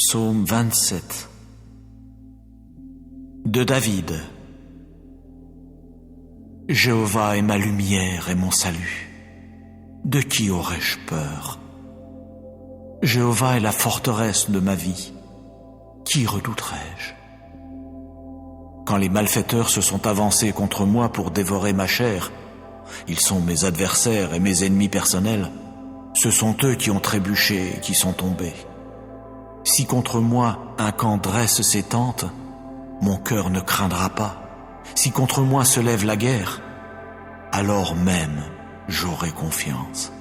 Psaume 27 de David. Jéhovah est ma lumière et mon salut. De qui aurais-je peur? Jéhovah est la forteresse de ma vie. Qui redouterais-je? Quand les malfaiteurs se sont avancés contre moi pour dévorer ma chair, ils sont mes adversaires et mes ennemis personnels. Ce sont eux qui ont trébuché et qui sont tombés. Si contre moi un camp dresse ses tentes, mon cœur ne craindra pas. Si contre moi se lève la guerre, alors même j'aurai confiance.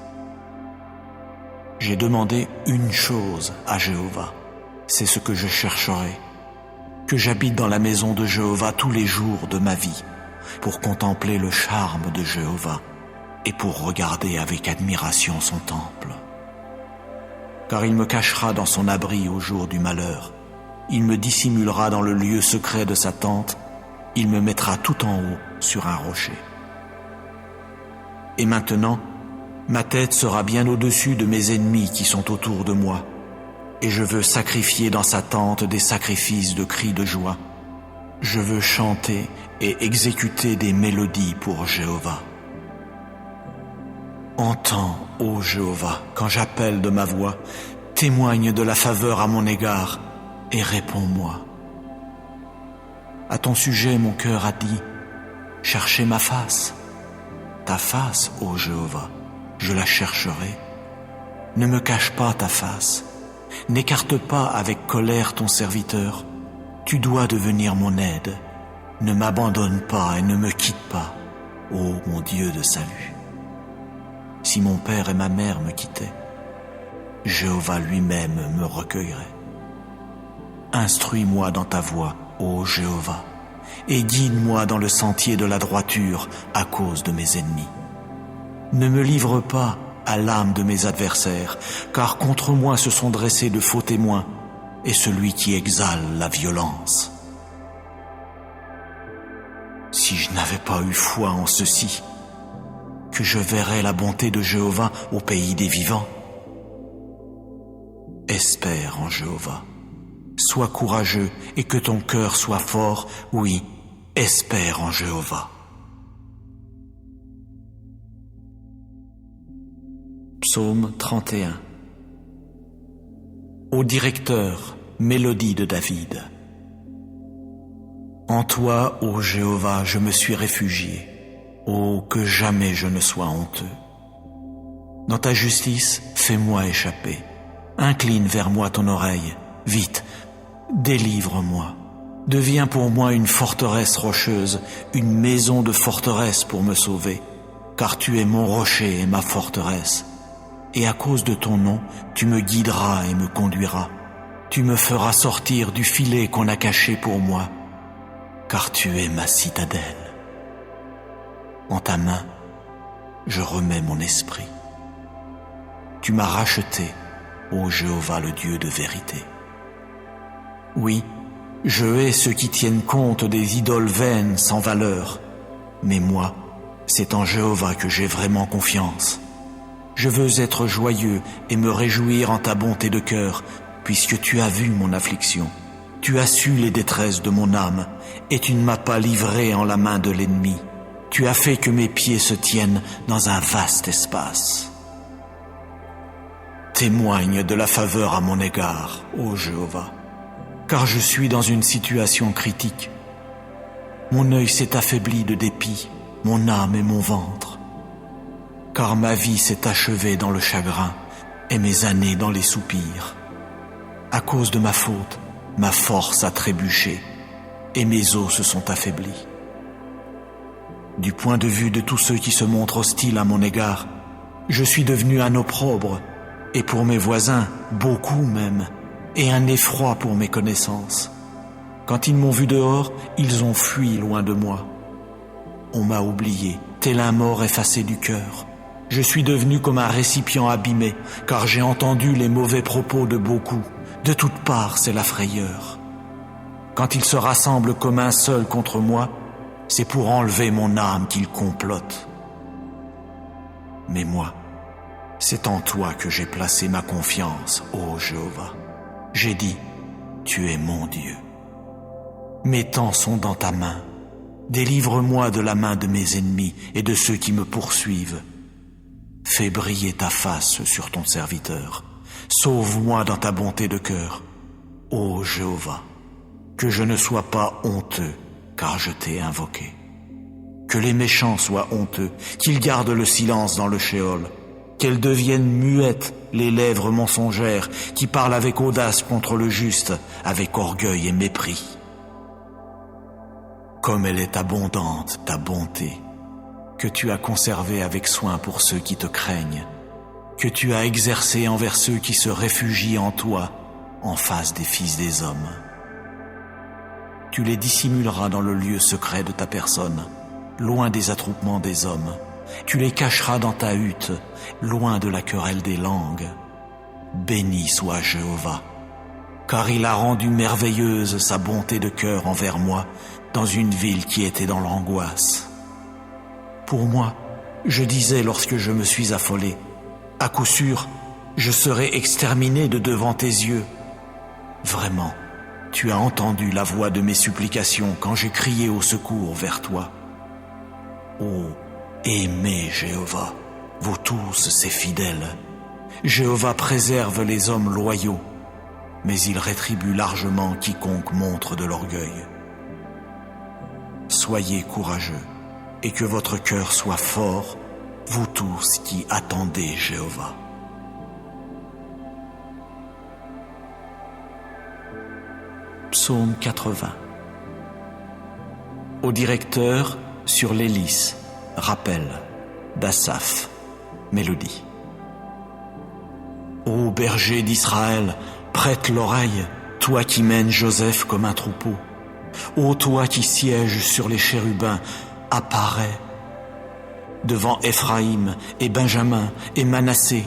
J'ai demandé une chose à Jéhovah, c'est ce que je chercherai, que j'habite dans la maison de Jéhovah tous les jours de ma vie, pour contempler le charme de Jéhovah et pour regarder avec admiration son temple. Car il me cachera dans son abri au jour du malheur, il me dissimulera dans le lieu secret de sa tente, il me mettra tout en haut sur un rocher. Et maintenant, ma tête sera bien au-dessus de mes ennemis qui sont autour de moi, et je veux sacrifier dans sa tente des sacrifices de cris de joie. Je veux chanter et exécuter des mélodies pour Jéhovah. Entends, ô Jéhovah, quand j'appelle de ma voix, témoigne de la faveur à mon égard et réponds-moi. À ton sujet, mon cœur a dit, cherchez ma face. Ta face, ô Jéhovah, je la chercherai. Ne me cache pas ta face, n'écarte pas avec colère ton serviteur. Tu dois devenir mon aide. Ne m'abandonne pas et ne me quitte pas, ô mon Dieu de salut. Si mon père et ma mère me quittaient, Jéhovah lui-même me recueillerait. Instruis-moi dans ta voie, ô Jéhovah, et guide-moi dans le sentier de la droiture à cause de mes ennemis. Ne me livre pas à l'âme de mes adversaires, car contre moi se sont dressés de faux témoins, et celui qui exale la violence. Si je n'avais pas eu foi en ceci, que je verrais la bonté de Jéhovah au pays des vivants. Espère en Jéhovah, sois courageux et que ton cœur soit fort, oui, espère en Jéhovah. Psaume 31. Au directeur, mélodie de David. En toi, ô Jéhovah, je me suis réfugié. Oh, que jamais je ne sois honteux. Dans ta justice, fais-moi échapper. Incline vers moi ton oreille. Vite, délivre-moi. Deviens pour moi une forteresse rocheuse, une maison de forteresse pour me sauver. Car tu es mon rocher et ma forteresse. Et à cause de ton nom, tu me guideras et me conduiras. Tu me feras sortir du filet qu'on a caché pour moi. Car tu es ma citadelle. En ta main, je remets mon esprit. Tu m'as racheté, ô Jéhovah le Dieu de vérité. Oui, je hais ceux qui tiennent compte des idoles vaines sans valeur. Mais moi, c'est en Jéhovah que j'ai vraiment confiance. Je veux être joyeux et me réjouir en ta bonté de cœur, puisque tu as vu mon affliction. Tu as su les détresses de mon âme, et tu ne m'as pas livré en la main de l'ennemi. Tu as fait que mes pieds se tiennent dans un vaste espace. Témoigne de la faveur à mon égard, ô Jéhovah, car je suis dans une situation critique. Mon œil s'est affaibli de dépit, mon âme et mon ventre. Car ma vie s'est achevée dans le chagrin et mes années dans les soupirs. À cause de ma faute, ma force a trébuché et mes os se sont affaiblis. Du point de vue de tous ceux qui se montrent hostiles à mon égard, je suis devenu un opprobre, et pour mes voisins, beaucoup même, et un effroi pour mes connaissances. Quand ils m'ont vu dehors, ils ont fui loin de moi. On m'a oublié, tel un mort effacé du cœur. Je suis devenu comme un récipient abîmé, car j'ai entendu les mauvais propos de beaucoup. De toutes parts, c'est la frayeur. Quand ils se rassemblent comme un seul contre moi, c'est pour enlever mon âme qu'ils complotent. Mais moi, c'est en toi que j'ai placé ma confiance, ô Jéhovah. J'ai dit, tu es mon Dieu. Mes temps sont dans ta main. Délivre-moi de la main de mes ennemis et de ceux qui me poursuivent. Fais briller ta face sur ton serviteur. Sauve-moi dans ta bonté de cœur. Ô Jéhovah, que je ne sois pas honteux, car je t'ai invoqué. Que les méchants soient honteux, qu'ils gardent le silence dans le shéol, qu'elles deviennent muettes les lèvres mensongères qui parlent avec audace contre le juste, avec orgueil et mépris. Comme elle est abondante, ta bonté, que tu as conservée avec soin pour ceux qui te craignent, que tu as exercée envers ceux qui se réfugient en toi, en face des fils des hommes. Tu les dissimuleras dans le lieu secret de ta personne, loin des attroupements des hommes. Tu les cacheras dans ta hutte, loin de la querelle des langues. Béni soit Jéhovah, car il a rendu merveilleuse sa bonté de cœur envers moi dans une ville qui était dans l'angoisse. Pour moi, je disais lorsque je me suis affolé, à coup sûr, je serai exterminé de devant tes yeux. Vraiment, tu as entendu la voix de mes supplications quand j'ai crié au secours vers toi. Ô, aimez Jéhovah, vous tous ses fidèles. Jéhovah préserve les hommes loyaux, mais il rétribue largement quiconque montre de l'orgueil. Soyez courageux, et que votre cœur soit fort, vous tous qui attendez Jéhovah. Psaume 80. Au directeur, sur l'hélice, rappel, d'Asaph, mélodie. Ô berger d'Israël, prête l'oreille, toi qui mènes Joseph comme un troupeau. Ô toi qui sièges sur les chérubins, apparais. Devant Éphraïm et Benjamin et Manassé,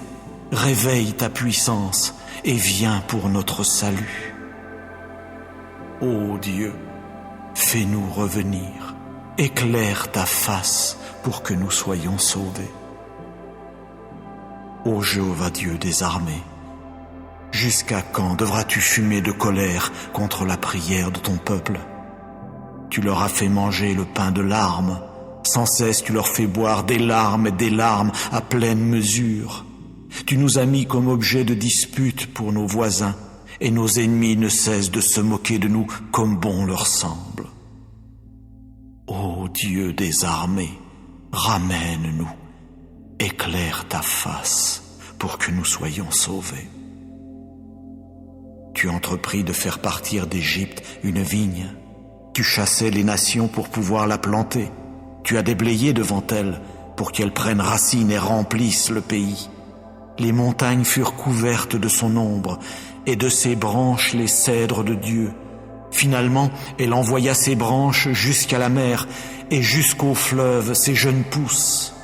réveille ta puissance et viens pour notre salut. Ô Dieu, fais-nous revenir, éclaire ta face pour que nous soyons sauvés. Ô Jéhovah Dieu des armées, jusqu'à quand devras-tu fumer de colère contre la prière de ton peuple? Tu leur as fait manger le pain de larmes, sans cesse tu leur fais boire des larmes à pleine mesure. Tu nous as mis comme objet de dispute pour nos voisins, et nos ennemis ne cessent de se moquer de nous comme bon leur semble. Ô Dieu des armées, ramène-nous, éclaire ta face pour que nous soyons sauvés. Tu entrepris de faire partir d'Égypte une vigne. Tu chassais les nations pour pouvoir la planter. Tu as déblayé devant elle pour qu'elle prenne racine et remplisse le pays. Les montagnes furent couvertes de son ombre, et de ses branches les cèdres de Dieu. Finalement, elle envoya ses branches jusqu'à la mer, et jusqu'au fleuve ses jeunes pousses.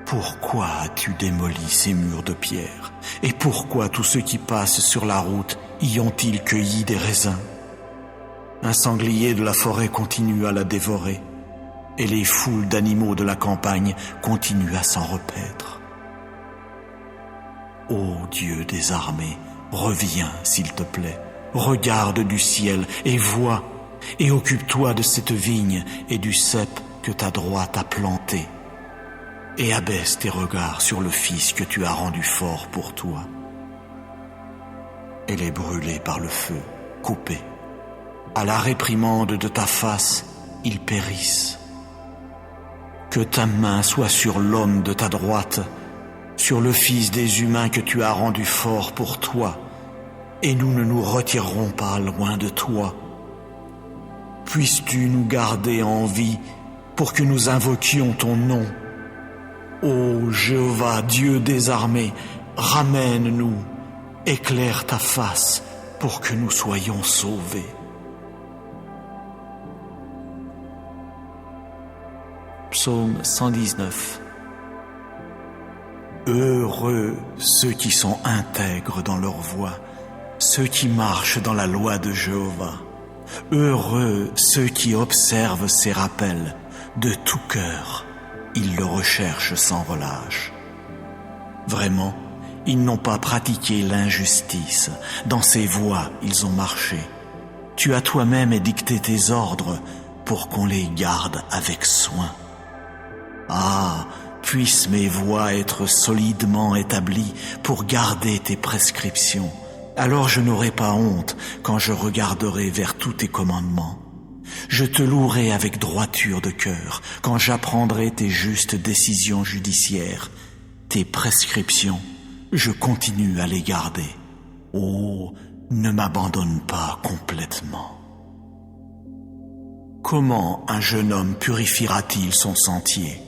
Pourquoi as-tu démoli ces murs de pierre? Et pourquoi tous ceux qui passent sur la route y ont-ils cueilli des raisins? Un sanglier de la forêt continue à la dévorer, et les foules d'animaux de la campagne continuent à s'en repaître. Ô Dieu des armées, reviens s'il te plaît, regarde du ciel et vois, et occupe-toi de cette vigne et du cep que ta droite a planté, et abaisse tes regards sur le fils que tu as rendu fort pour toi. Elle est brûlée par le feu, coupée. À la réprimande de ta face, ils périssent. Que ta main soit sur l'homme de ta droite, sur le fils des humains que tu as rendu fort pour toi, et nous ne nous retirerons pas loin de toi. Puisses-tu nous garder en vie pour que nous invoquions ton nom. Ô Jéhovah, Dieu des armées, ramène-nous, éclaire ta face pour que nous soyons sauvés. Psaume 119. Heureux ceux qui sont intègres dans leur voie, ceux qui marchent dans la loi de Jéhovah. Heureux ceux qui observent ses rappels de tout cœur, ils le recherchent sans relâche. Vraiment, Ils n'ont pas pratiqué l'injustice. Dans ces voies, ils ont marché. Tu as toi-même édicté tes ordres pour qu'on les garde avec soin. Ah, puissent mes voies être solidement établies pour garder tes prescriptions. Alors je n'aurai pas honte quand je regarderai vers tous tes commandements. Je te louerai avec droiture de cœur quand j'apprendrai tes justes décisions judiciaires. Tes prescriptions, je continue à les garder. Oh, ne m'abandonne pas complètement. Comment un jeune homme purifiera-t-il son sentier?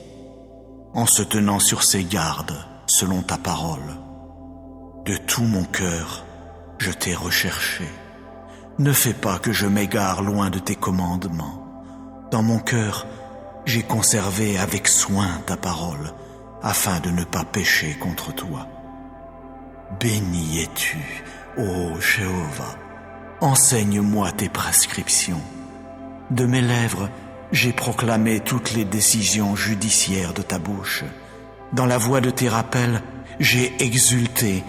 En se tenant sur ses gardes, selon ta parole. De tout mon cœur, je t'ai recherché. Ne fais pas que je m'égare loin de tes commandements. Dans mon cœur, j'ai conservé avec soin ta parole, afin de ne pas pécher contre toi. Béni es-tu, ô Jéhovah. Enseigne-moi tes prescriptions. De mes lèvres, j'ai proclamé toutes les décisions judiciaires de ta bouche. Dans la voix de tes rappels, j'ai exulté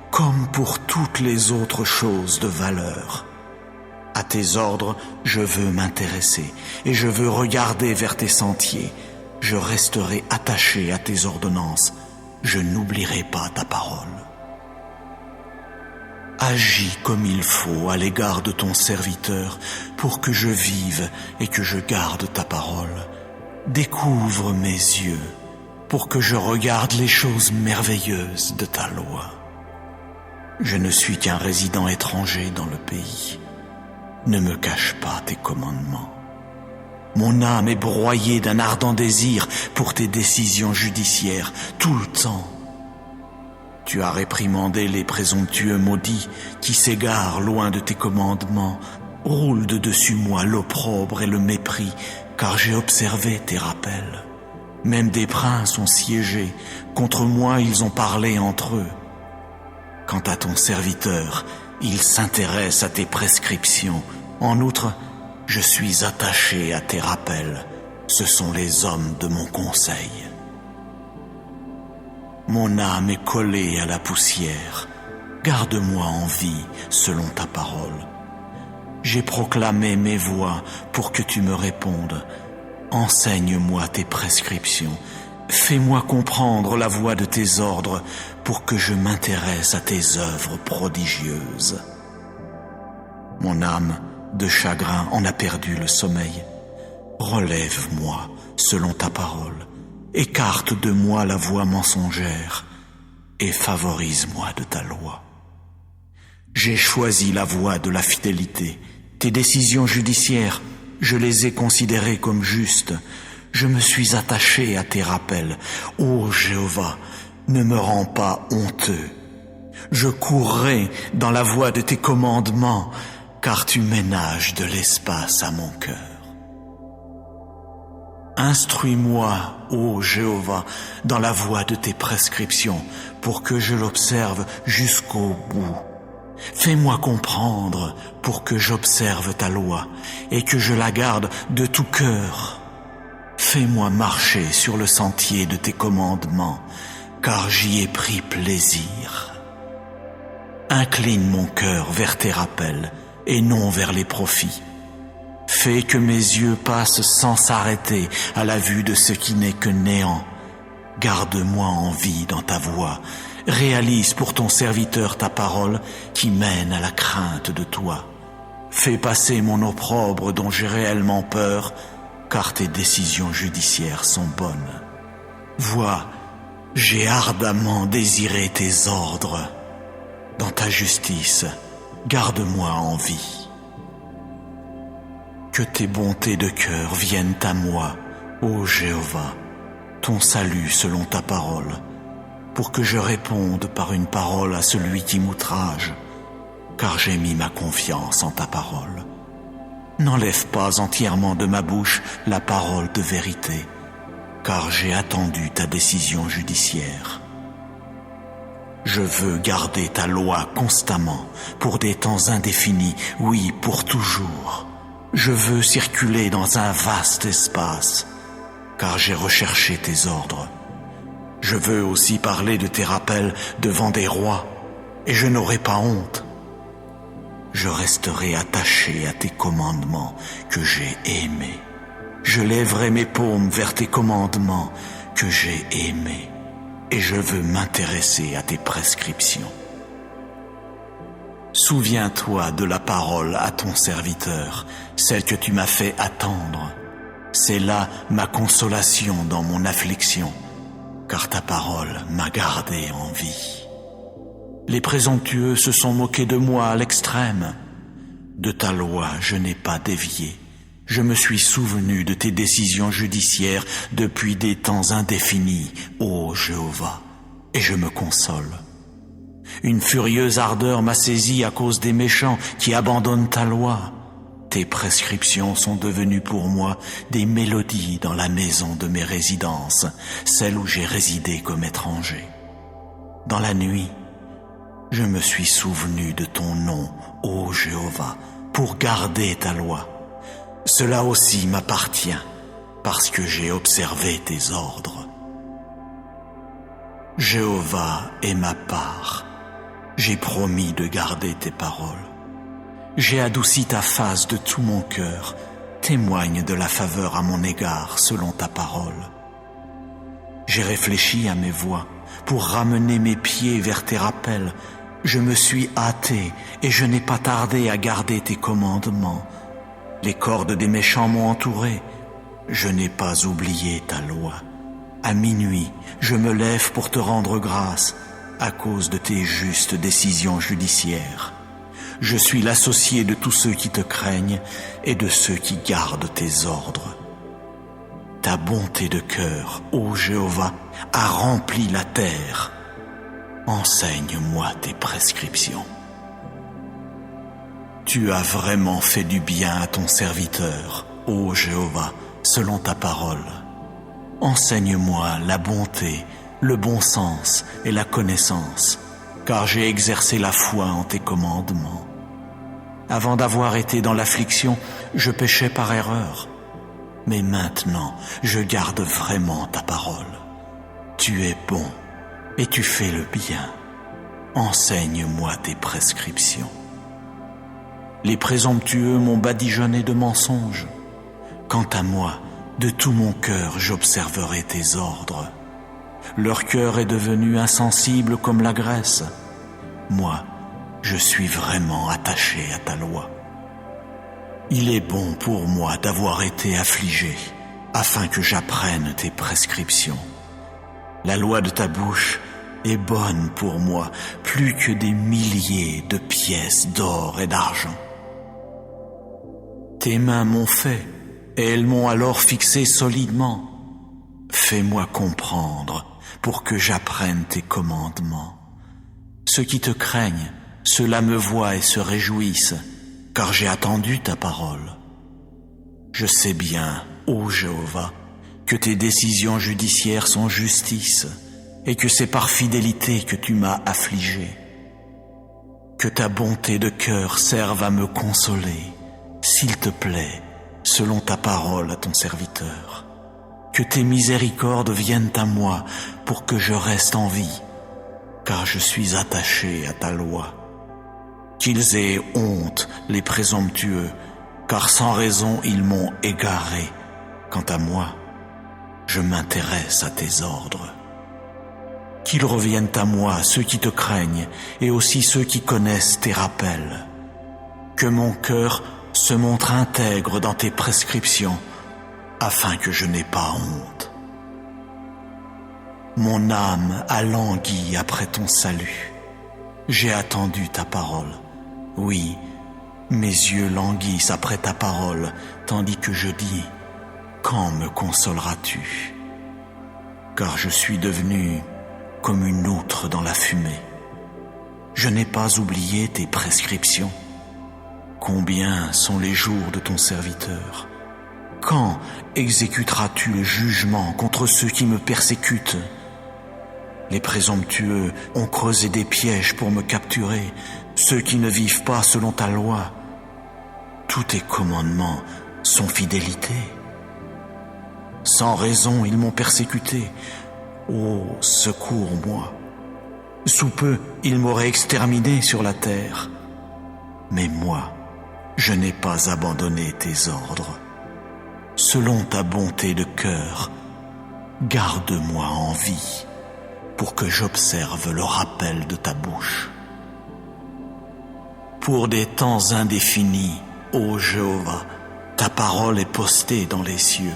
comme pour toutes les autres choses de valeur. À tes ordres, je veux m'intéresser et je veux regarder vers tes sentiers. Je resterai attaché à tes ordonnances. Je n'oublierai pas ta parole. Agis comme il faut à l'égard de ton serviteur pour que je vive et que je garde ta parole. Découvre mes yeux pour que je regarde les choses merveilleuses de ta loi. Je ne suis qu'un résident étranger dans le pays. Ne me cache pas tes commandements. Mon âme est broyée d'un ardent désir pour tes décisions judiciaires tout le temps. Tu as réprimandé les présomptueux maudits qui s'égarent loin de tes commandements. Roule de dessus moi l'opprobre et le mépris, car j'ai observé tes rappels. Même des princes ont siégé, contre moi ils ont parlé entre eux. Quant à ton serviteur, il s'intéresse à tes prescriptions. En outre, je suis attaché à tes rappels. Ce sont les hommes de mon conseil. Mon âme est collée à la poussière. Garde-moi en vie selon ta parole. J'ai proclamé mes voies pour que tu me répondes. Enseigne-moi tes prescriptions. Fais-moi comprendre la voie de tes ordres pour que je m'intéresse à tes œuvres prodigieuses. Mon âme, de chagrin, en a perdu le sommeil. Relève-moi selon ta parole. Écarte de moi la voie mensongère et favorise-moi de ta loi. J'ai choisi la voie de la fidélité. Tes décisions judiciaires, je les ai considérées comme justes. Je me suis attaché à tes rappels. Ô Jéhovah, ne me rends pas honteux. Je courrai dans la voie de tes commandements, car tu ménages de l'espace à mon cœur. Instruis-moi, ô Jéhovah, dans la voie de tes prescriptions, pour que je l'observe jusqu'au bout. Fais-moi comprendre pour que j'observe ta loi et que je la garde de tout cœur. Fais-moi marcher sur le sentier de tes commandements, car j'y ai pris plaisir. Incline mon cœur vers tes rappels et non vers les profits. Fais que mes yeux passent sans s'arrêter à la vue de ce qui n'est que néant. Garde-moi en vie dans ta voie. Réalise pour ton serviteur ta parole qui mène à la crainte de toi. Fais passer mon opprobre dont j'ai réellement peur, car tes décisions judiciaires sont bonnes. Vois, j'ai ardemment désiré tes ordres. Dans ta justice, garde-moi en vie. Que tes bontés de cœur viennent à moi, ô Jéhovah, ton salut selon ta parole, pour que je réponde par une parole à celui qui m'outrage, car j'ai mis ma confiance en ta parole. N'enlève pas entièrement de ma bouche la parole de vérité, car j'ai attendu ta décision judiciaire. Je veux garder ta loi constamment, pour des temps indéfinis, oui, pour toujours. Je veux circuler dans un vaste espace, car j'ai recherché tes ordres. Je veux aussi parler de tes rappels devant des rois, et je n'aurai pas honte. Je resterai attaché à tes commandements que j'ai aimés. Je lèverai mes paumes vers tes commandements que j'ai aimés, et je veux m'intéresser à tes prescriptions. Souviens-toi de la parole à ton serviteur, celle que tu m'as fait attendre. C'est là ma consolation dans mon affliction, car ta parole m'a gardé en vie. Les présomptueux se sont moqués de moi à l'extrême. De ta loi, je n'ai pas dévié. Je me suis souvenu de tes décisions judiciaires depuis des temps indéfinis, ô Jéhovah, et je me console. Une furieuse ardeur m'a saisi à cause des méchants qui abandonnent ta loi. Tes prescriptions sont devenues pour moi des mélodies dans la maison de mes résidences, celle où j'ai résidé comme étranger. Dans la nuit, je me suis souvenu de ton nom, ô Jéhovah, pour garder ta loi. Cela aussi m'appartient, parce que j'ai observé tes ordres. Jéhovah est ma part. J'ai promis de garder tes paroles. J'ai adouci ta face de tout mon cœur. Témoigne de la faveur à mon égard selon ta parole. J'ai réfléchi à mes voies pour ramener mes pieds vers tes rappels. Je me suis hâté et je n'ai pas tardé à garder tes commandements. Les cordes des méchants m'ont entouré. Je n'ai pas oublié ta loi. À minuit, je me lève pour te rendre grâce à cause de tes justes décisions judiciaires. Je suis l'associé de tous ceux qui te craignent et de ceux qui gardent tes ordres. Ta bonté de cœur, ô Jéhovah, a rempli la terre. Enseigne-moi tes prescriptions. Tu as vraiment fait du bien à ton serviteur, ô Jéhovah, selon ta parole. Enseigne-moi la bonté, le bon sens et la connaissance, car j'ai exercé la foi en tes commandements. Avant d'avoir été dans l'affliction, je péchais par erreur. Mais maintenant, je garde vraiment ta parole. Tu es bon et tu fais le bien. Enseigne-moi tes prescriptions. Les présomptueux m'ont badigeonné de mensonges. Quant à moi, de tout mon cœur, j'observerai tes ordres. Leur cœur est devenu insensible comme la graisse. Moi, je suis vraiment attaché à ta loi. Il est bon pour moi d'avoir été affligé, afin que j'apprenne tes prescriptions. La loi de ta bouche est bonne pour moi, plus que des milliers de pièces d'or et d'argent. Tes mains m'ont fait, et elles m'ont alors fixé solidement. Fais-moi comprendre pour que j'apprenne tes commandements. Ceux qui te craignent, ceux-là me voient et se réjouissent, car j'ai attendu ta parole. Je sais bien, ô Jéhovah, que tes décisions judiciaires sont justice, et que c'est par fidélité que tu m'as affligé. Que ta bonté de cœur serve à me consoler, s'il te plaît, selon ta parole à ton serviteur. Que tes miséricordes viennent à moi pour que je reste en vie, car je suis attaché à ta loi. Qu'ils aient honte, les présomptueux, car sans raison ils m'ont égaré. Quant à moi, je m'intéresse à tes ordres. Qu'ils reviennent à moi ceux qui te craignent et aussi ceux qui connaissent tes rappels. Que mon cœur se montre intègre dans tes prescriptions, afin que je n'aie pas honte. Mon âme a langui après ton salut. J'ai attendu ta parole. Oui, mes yeux languissent après ta parole, tandis que je dis, quand me consoleras-tu? Car je suis devenu comme une outre dans la fumée. Je n'ai pas oublié tes prescriptions. Combien sont les jours de ton serviteur? Quand exécuteras-tu le jugement contre ceux qui me persécutent? Les présomptueux ont creusé des pièges pour me capturer, ceux qui ne vivent pas selon ta loi. Tous tes commandements sont fidélité. Sans raison, ils m'ont persécuté. Oh, secours-moi. Sous peu, il m'aurait exterminé sur la terre. Mais moi, je n'ai pas abandonné tes ordres. Selon ta bonté de cœur, garde-moi en vie pour que j'observe le rappel de ta bouche. Pour des temps indéfinis, ô Jéhovah, ta parole est postée dans les cieux.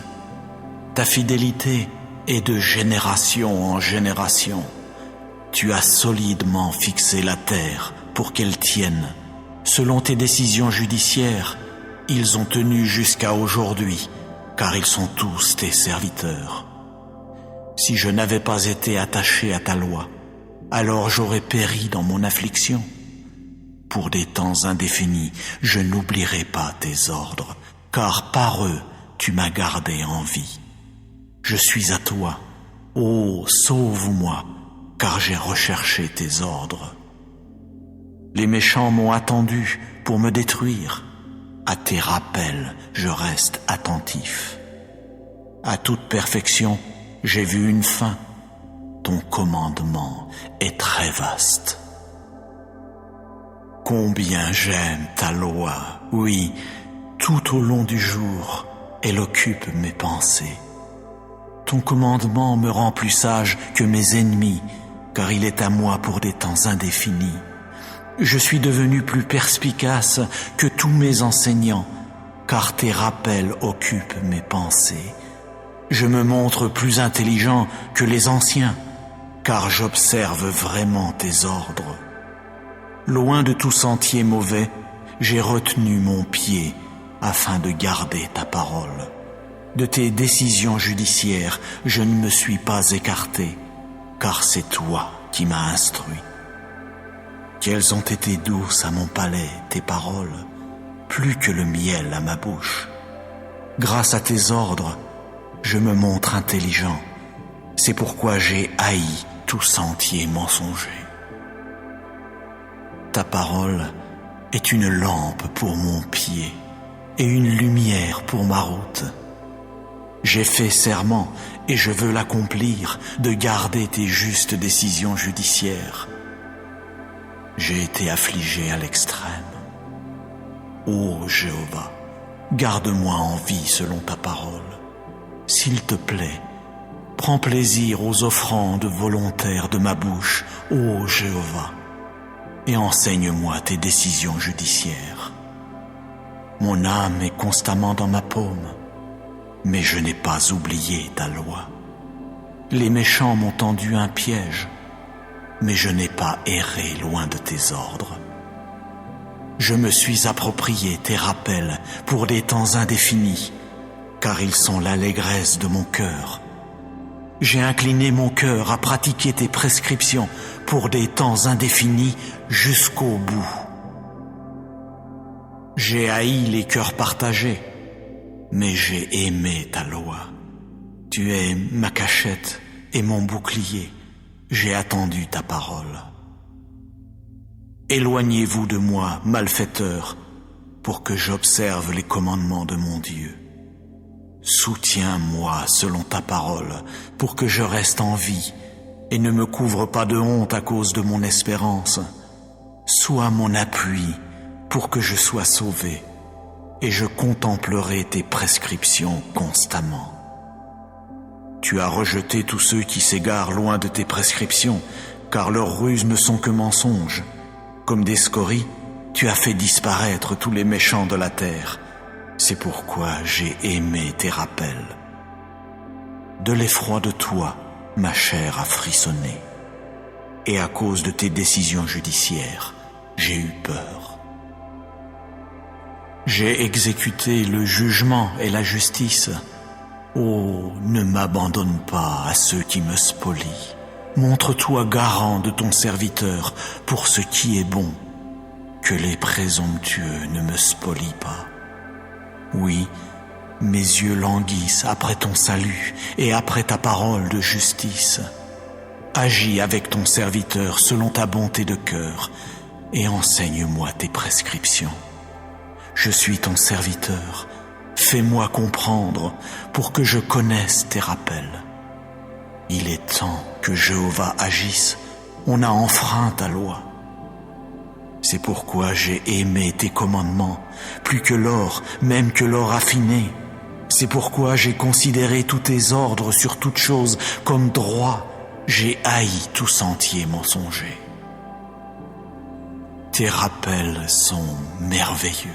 Ta fidélité est de génération en génération. Tu as solidement fixé la terre pour qu'elle tienne. Selon tes décisions judiciaires, ils ont tenu jusqu'à aujourd'hui, car ils sont tous tes serviteurs. Si je n'avais pas été attaché à ta loi, alors j'aurais péri dans mon affliction. Pour des temps indéfinis, je n'oublierai pas tes ordres, car par eux, tu m'as gardé en vie. Je suis à toi. Oh, sauve-moi, car j'ai recherché tes ordres. Les méchants m'ont attendu pour me détruire. À tes rappels, je reste attentif. À toute perfection, j'ai vu une fin. Ton commandement est très vaste. Combien j'aime ta loi, oui, tout au long du jour, elle occupe mes pensées. Ton commandement me rend plus sage que mes ennemis, car il est à moi pour des temps indéfinis. Je suis devenu plus perspicace que tous mes enseignants, car tes rappels occupent mes pensées. Je me montre plus intelligent que les anciens, car j'observe vraiment tes ordres. Loin de tout sentier mauvais, j'ai retenu mon pied afin de garder ta parole. De tes décisions judiciaires, je ne me suis pas écarté, car c'est toi qui m'as instruit. Qu'elles ont été douces à mon palais, tes paroles, plus que le miel à ma bouche. Grâce à tes ordres, je me montre intelligent. C'est pourquoi j'ai haï tout sentier mensonger. Ta parole est une lampe pour mon pied et une lumière pour ma route. J'ai fait serment et je veux l'accomplir de garder tes justes décisions judiciaires. J'ai été affligé à l'extrême. Ô Jéhovah, garde-moi en vie selon ta parole. S'il te plaît, prends plaisir aux offrandes volontaires de ma bouche, ô Jéhovah, et enseigne-moi tes décisions judiciaires. Mon âme est constamment dans ma paume, mais je n'ai pas oublié ta loi. Les méchants m'ont tendu un piège, mais je n'ai pas erré loin de tes ordres. Je me suis approprié tes rappels pour des temps indéfinis, car ils sont l'allégresse de mon cœur. J'ai incliné mon cœur à pratiquer tes prescriptions pour des temps indéfinis jusqu'au bout. J'ai haï les cœurs partagés, mais j'ai aimé ta loi. Tu es ma cachette et mon bouclier. J'ai attendu ta parole. Éloignez-vous de moi, malfaiteurs, pour que j'observe les commandements de mon Dieu. Soutiens-moi selon ta parole, pour que je reste en vie, et ne me couvre pas de honte à cause de mon espérance. Sois mon appui, pour que je sois sauvé, et je contemplerai tes prescriptions constamment. Tu as rejeté tous ceux qui s'égarent loin de tes prescriptions, car leurs ruses ne sont que mensonges. Comme des scories, tu as fait disparaître tous les méchants de la terre. C'est pourquoi j'ai aimé tes rappels. De l'effroi de toi, ma chair a frissonné, et à cause de tes décisions judiciaires, j'ai eu peur. J'ai exécuté le jugement et la justice. Oh, ne m'abandonne pas à ceux qui me spolient. Montre-toi garant de ton serviteur pour ce qui est bon, que les présomptueux ne me spolient pas. Oui, mes yeux languissent après ton salut et après ta parole de justice. Agis avec ton serviteur selon ta bonté de cœur et enseigne-moi tes prescriptions. Je suis ton serviteur, fais-moi comprendre pour que je connaisse tes rappels. Il est temps que Jéhovah agisse. On a enfreint ta loi. C'est pourquoi j'ai aimé tes commandements, plus que l'or, même que l'or affiné. C'est pourquoi j'ai considéré tous tes ordres sur toutes choses comme droits. J'ai haï tout sentier mensonger. Tes rappels sont merveilleux.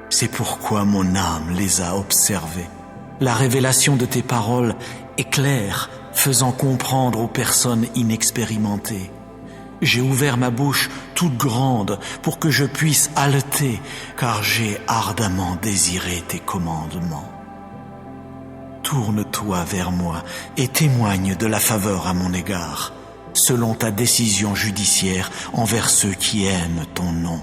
C'est pourquoi mon âme les a observés. La révélation de tes paroles est claire, faisant comprendre aux personnes inexpérimentées. J'ai ouvert ma bouche toute grande pour que je puisse haleter, car j'ai ardemment désiré tes commandements. Tourne-toi vers moi et témoigne de la faveur à mon égard, selon ta décision judiciaire envers ceux qui aiment ton nom.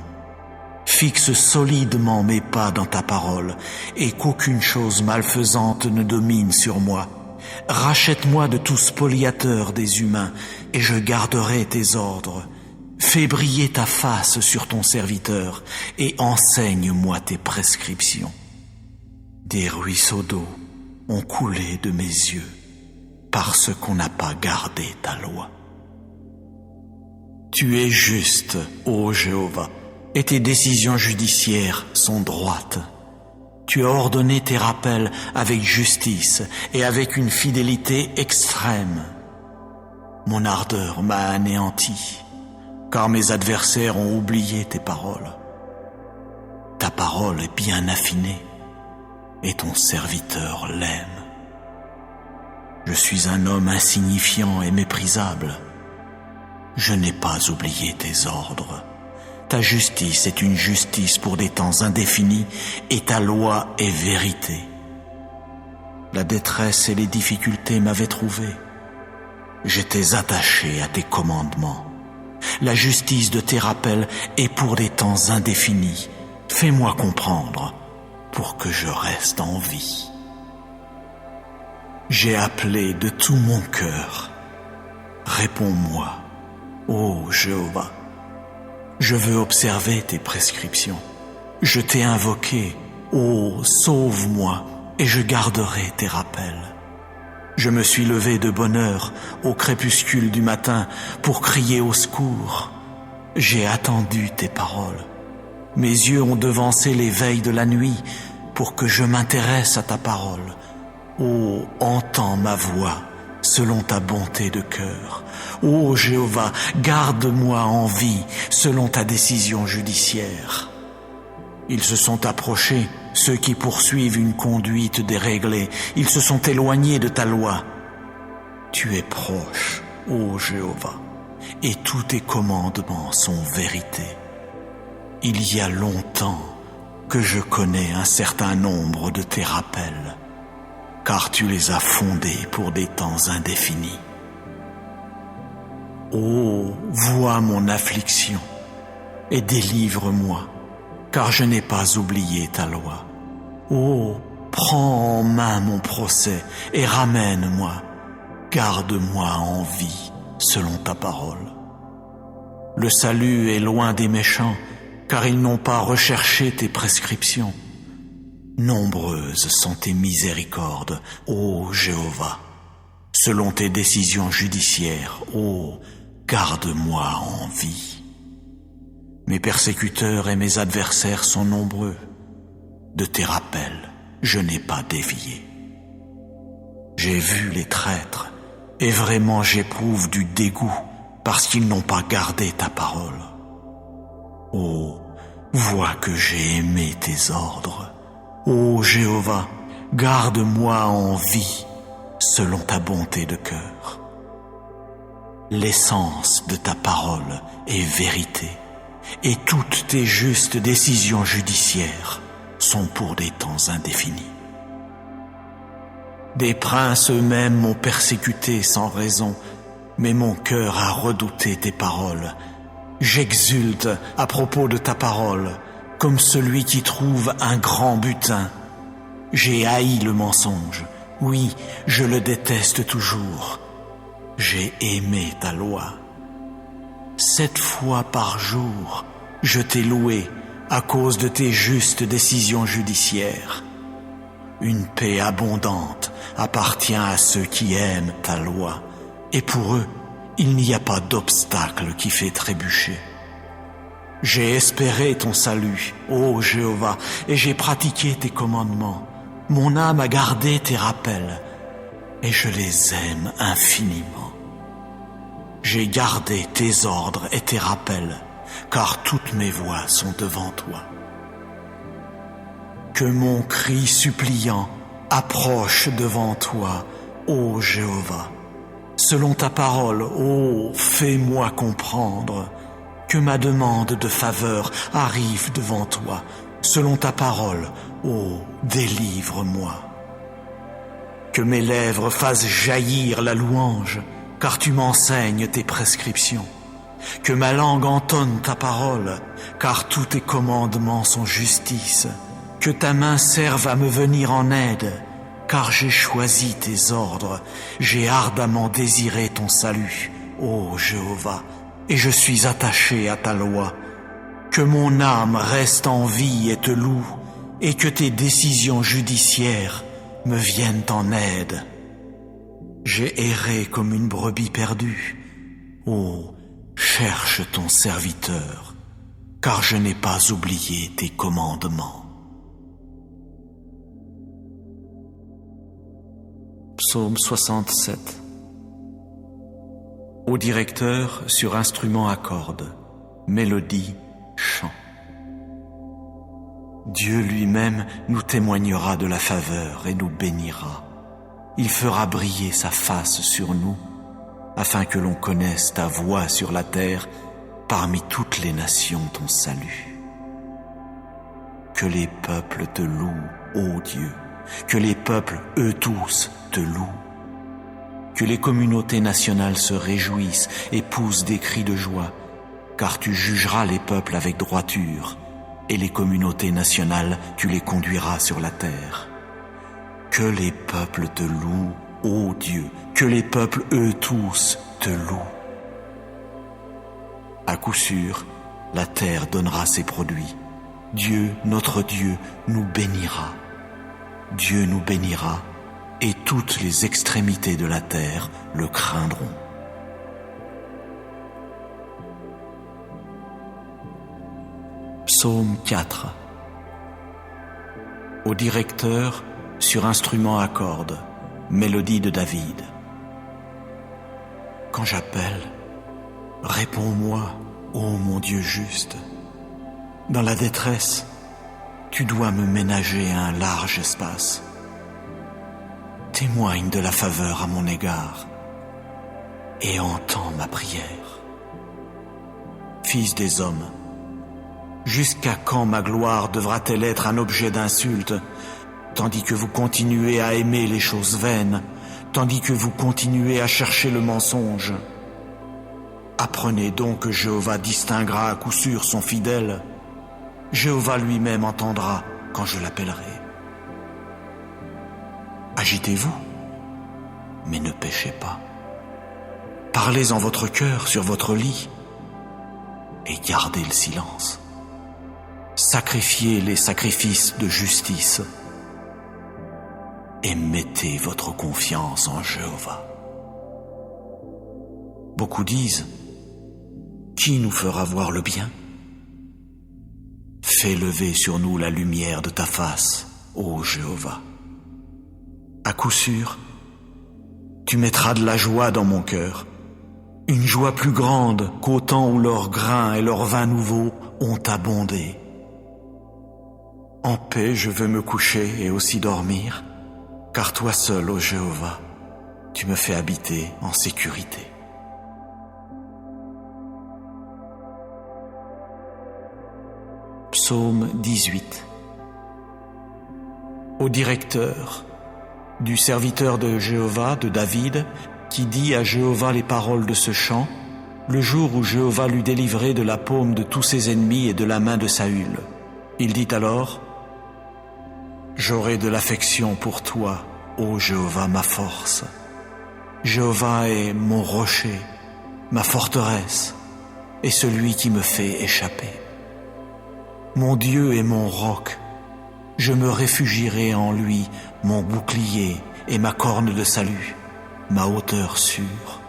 Fixe solidement mes pas dans ta parole, et qu'aucune chose malfaisante ne domine sur moi. Rachète-moi de tout spoliateur des humains, et je garderai tes ordres. Fais briller ta face sur ton serviteur, et enseigne-moi tes prescriptions. Des ruisseaux d'eau ont coulé de mes yeux, parce qu'on n'a pas gardé ta loi. Tu es juste, ô Jéhovah, et tes décisions judiciaires sont droites. Tu as ordonné tes rappels avec justice et avec une fidélité extrême. Mon ardeur m'a anéanti, car mes adversaires ont oublié tes paroles. Ta parole est bien affinée, et ton serviteur l'aime. Je suis un homme insignifiant et méprisable. Je n'ai pas oublié tes ordres. Ta justice est une justice pour des temps indéfinis, et ta loi est vérité. La détresse et les difficultés m'avaient trouvé. J'étais attaché à tes commandements. La justice de tes rappels est pour des temps indéfinis. Fais-moi comprendre pour que je reste en vie. J'ai appelé de tout mon cœur. Réponds-moi, ô Jéhovah. Je veux observer tes prescriptions. Je t'ai invoqué, ô sauve-moi, et je garderai tes rappels. Je me suis levé de bonne heure au crépuscule du matin pour crier au secours. J'ai attendu tes paroles. Mes yeux ont devancé les veilles de la nuit pour que je m'intéresse à ta parole. Ô, entends ma voix selon ta bonté de cœur. Ô Jéhovah, garde-moi en vie selon ta décision judiciaire. Ils se sont approchés, ceux qui poursuivent une conduite déréglée. Ils se sont éloignés de ta loi. Tu es proche, ô Jéhovah, et tous tes commandements sont vérité. Il y a longtemps que je connais un certain nombre de tes rappels, car tu les as fondés pour des temps indéfinis. Ô, vois mon affliction et délivre-moi, car je n'ai pas oublié ta loi. Ô, prends en main mon procès et ramène-moi, garde-moi en vie selon ta parole. Le salut est loin des méchants, car ils n'ont pas recherché tes prescriptions. Nombreuses sont tes miséricordes, ô Jéhovah. Selon tes décisions judiciaires, ô, garde-moi en vie. Mes persécuteurs et mes adversaires sont nombreux. De tes rappels, je n'ai pas dévié. J'ai vu les traîtres, et vraiment j'éprouve du dégoût parce qu'ils n'ont pas gardé ta parole. Ô, vois que j'ai aimé tes ordres. Ô Jéhovah, garde-moi en vie selon ta bonté de cœur. L'essence de ta parole est vérité, et toutes tes justes décisions judiciaires sont pour des temps indéfinis. Des princes eux-mêmes m'ont persécuté sans raison, mais mon cœur a redouté tes paroles. J'exulte à propos de ta parole, comme celui qui trouve un grand butin. J'ai haï le mensonge, oui, je le déteste toujours. J'ai aimé ta loi. 7 fois par jour, je t'ai loué à cause de tes justes décisions judiciaires. Une paix abondante appartient à ceux qui aiment ta loi, et pour eux, il n'y a pas d'obstacle qui fait trébucher. J'ai espéré ton salut, ô Jéhovah, et j'ai pratiqué tes commandements. Mon âme a gardé tes rappels, et je les aime infiniment. J'ai gardé tes ordres et tes rappels, car toutes mes voies sont devant toi. Que mon cri suppliant approche devant toi, ô Jéhovah. Selon ta parole, ô, fais-moi comprendre. Que ma demande de faveur arrive devant toi. Selon ta parole, ô, délivre-moi. Que mes lèvres fassent jaillir la louange, car tu m'enseignes tes prescriptions. Que ma langue entonne ta parole, car tous tes commandements sont justice. Que ta main serve à me venir en aide, car j'ai choisi tes ordres. J'ai ardemment désiré ton salut, ô Jéhovah, et je suis attaché à ta loi. Que mon âme reste en vie et te loue, et que tes décisions judiciaires me viennent en aide. J'ai erré comme une brebis perdue. Oh, cherche ton serviteur, car je n'ai pas oublié tes commandements. Psaume 67. Au directeur sur instrument à cordes, mélodie, chant. Dieu lui-même nous témoignera de la faveur et nous bénira. Il fera briller sa face sur nous, afin que l'on connaisse ta voix sur la terre, parmi toutes les nations ton salut. Que les peuples te louent, ô Dieu, que les peuples, eux tous, te louent. Que les communautés nationales se réjouissent et poussent des cris de joie, car tu jugeras les peuples avec droiture, et les communautés nationales, tu les conduiras sur la terre. Que les peuples te louent, ô Dieu, que les peuples, eux tous, te louent. À coup sûr, la terre donnera ses produits. Dieu, notre Dieu, nous bénira. Dieu nous bénira, et toutes les extrémités de la terre le craindront. Psaume 4. Au directeur sur instrument à cordes, mélodie de David. Quand j'appelle, réponds-moi, ô mon Dieu juste. Dans la détresse, tu dois me ménager un large espace. Témoigne de la faveur à mon égard et entends ma prière. Fils des hommes, jusqu'à quand ma gloire devra-t-elle être un objet d'insulte, tandis que vous continuez à aimer les choses vaines, tandis que vous continuez à chercher le mensonge? Apprenez donc que Jéhovah distinguera à coup sûr son fidèle. Jéhovah lui-même entendra quand je l'appellerai. Agitez-vous, mais ne péchez pas. Parlez en votre cœur sur votre lit et gardez le silence. Sacrifiez les sacrifices de justice et mettez votre confiance en Jéhovah. Beaucoup disent, qui nous fera voir le bien? Fais lever sur nous la lumière de ta face, ô Jéhovah. À coup sûr, tu mettras de la joie dans mon cœur, une joie plus grande qu'au temps où leurs grains et leurs vins nouveaux ont abondé. En paix je veux me coucher et aussi dormir, car toi seul, ô Jéhovah, tu me fais habiter en sécurité. Psaume 18. Au directeur, du serviteur de Jéhovah, de David, qui dit à Jéhovah les paroles de ce chant, le jour où Jéhovah l'eut délivré de la paume de tous ses ennemis et de la main de Saül. Il dit alors, « J'aurai de l'affection pour toi, ô Jéhovah, ma force. Jéhovah est mon rocher, ma forteresse, et celui qui me fait échapper. Mon Dieu est mon roc, je me réfugierai en lui, mon bouclier et ma corne de salut, ma hauteur sûre.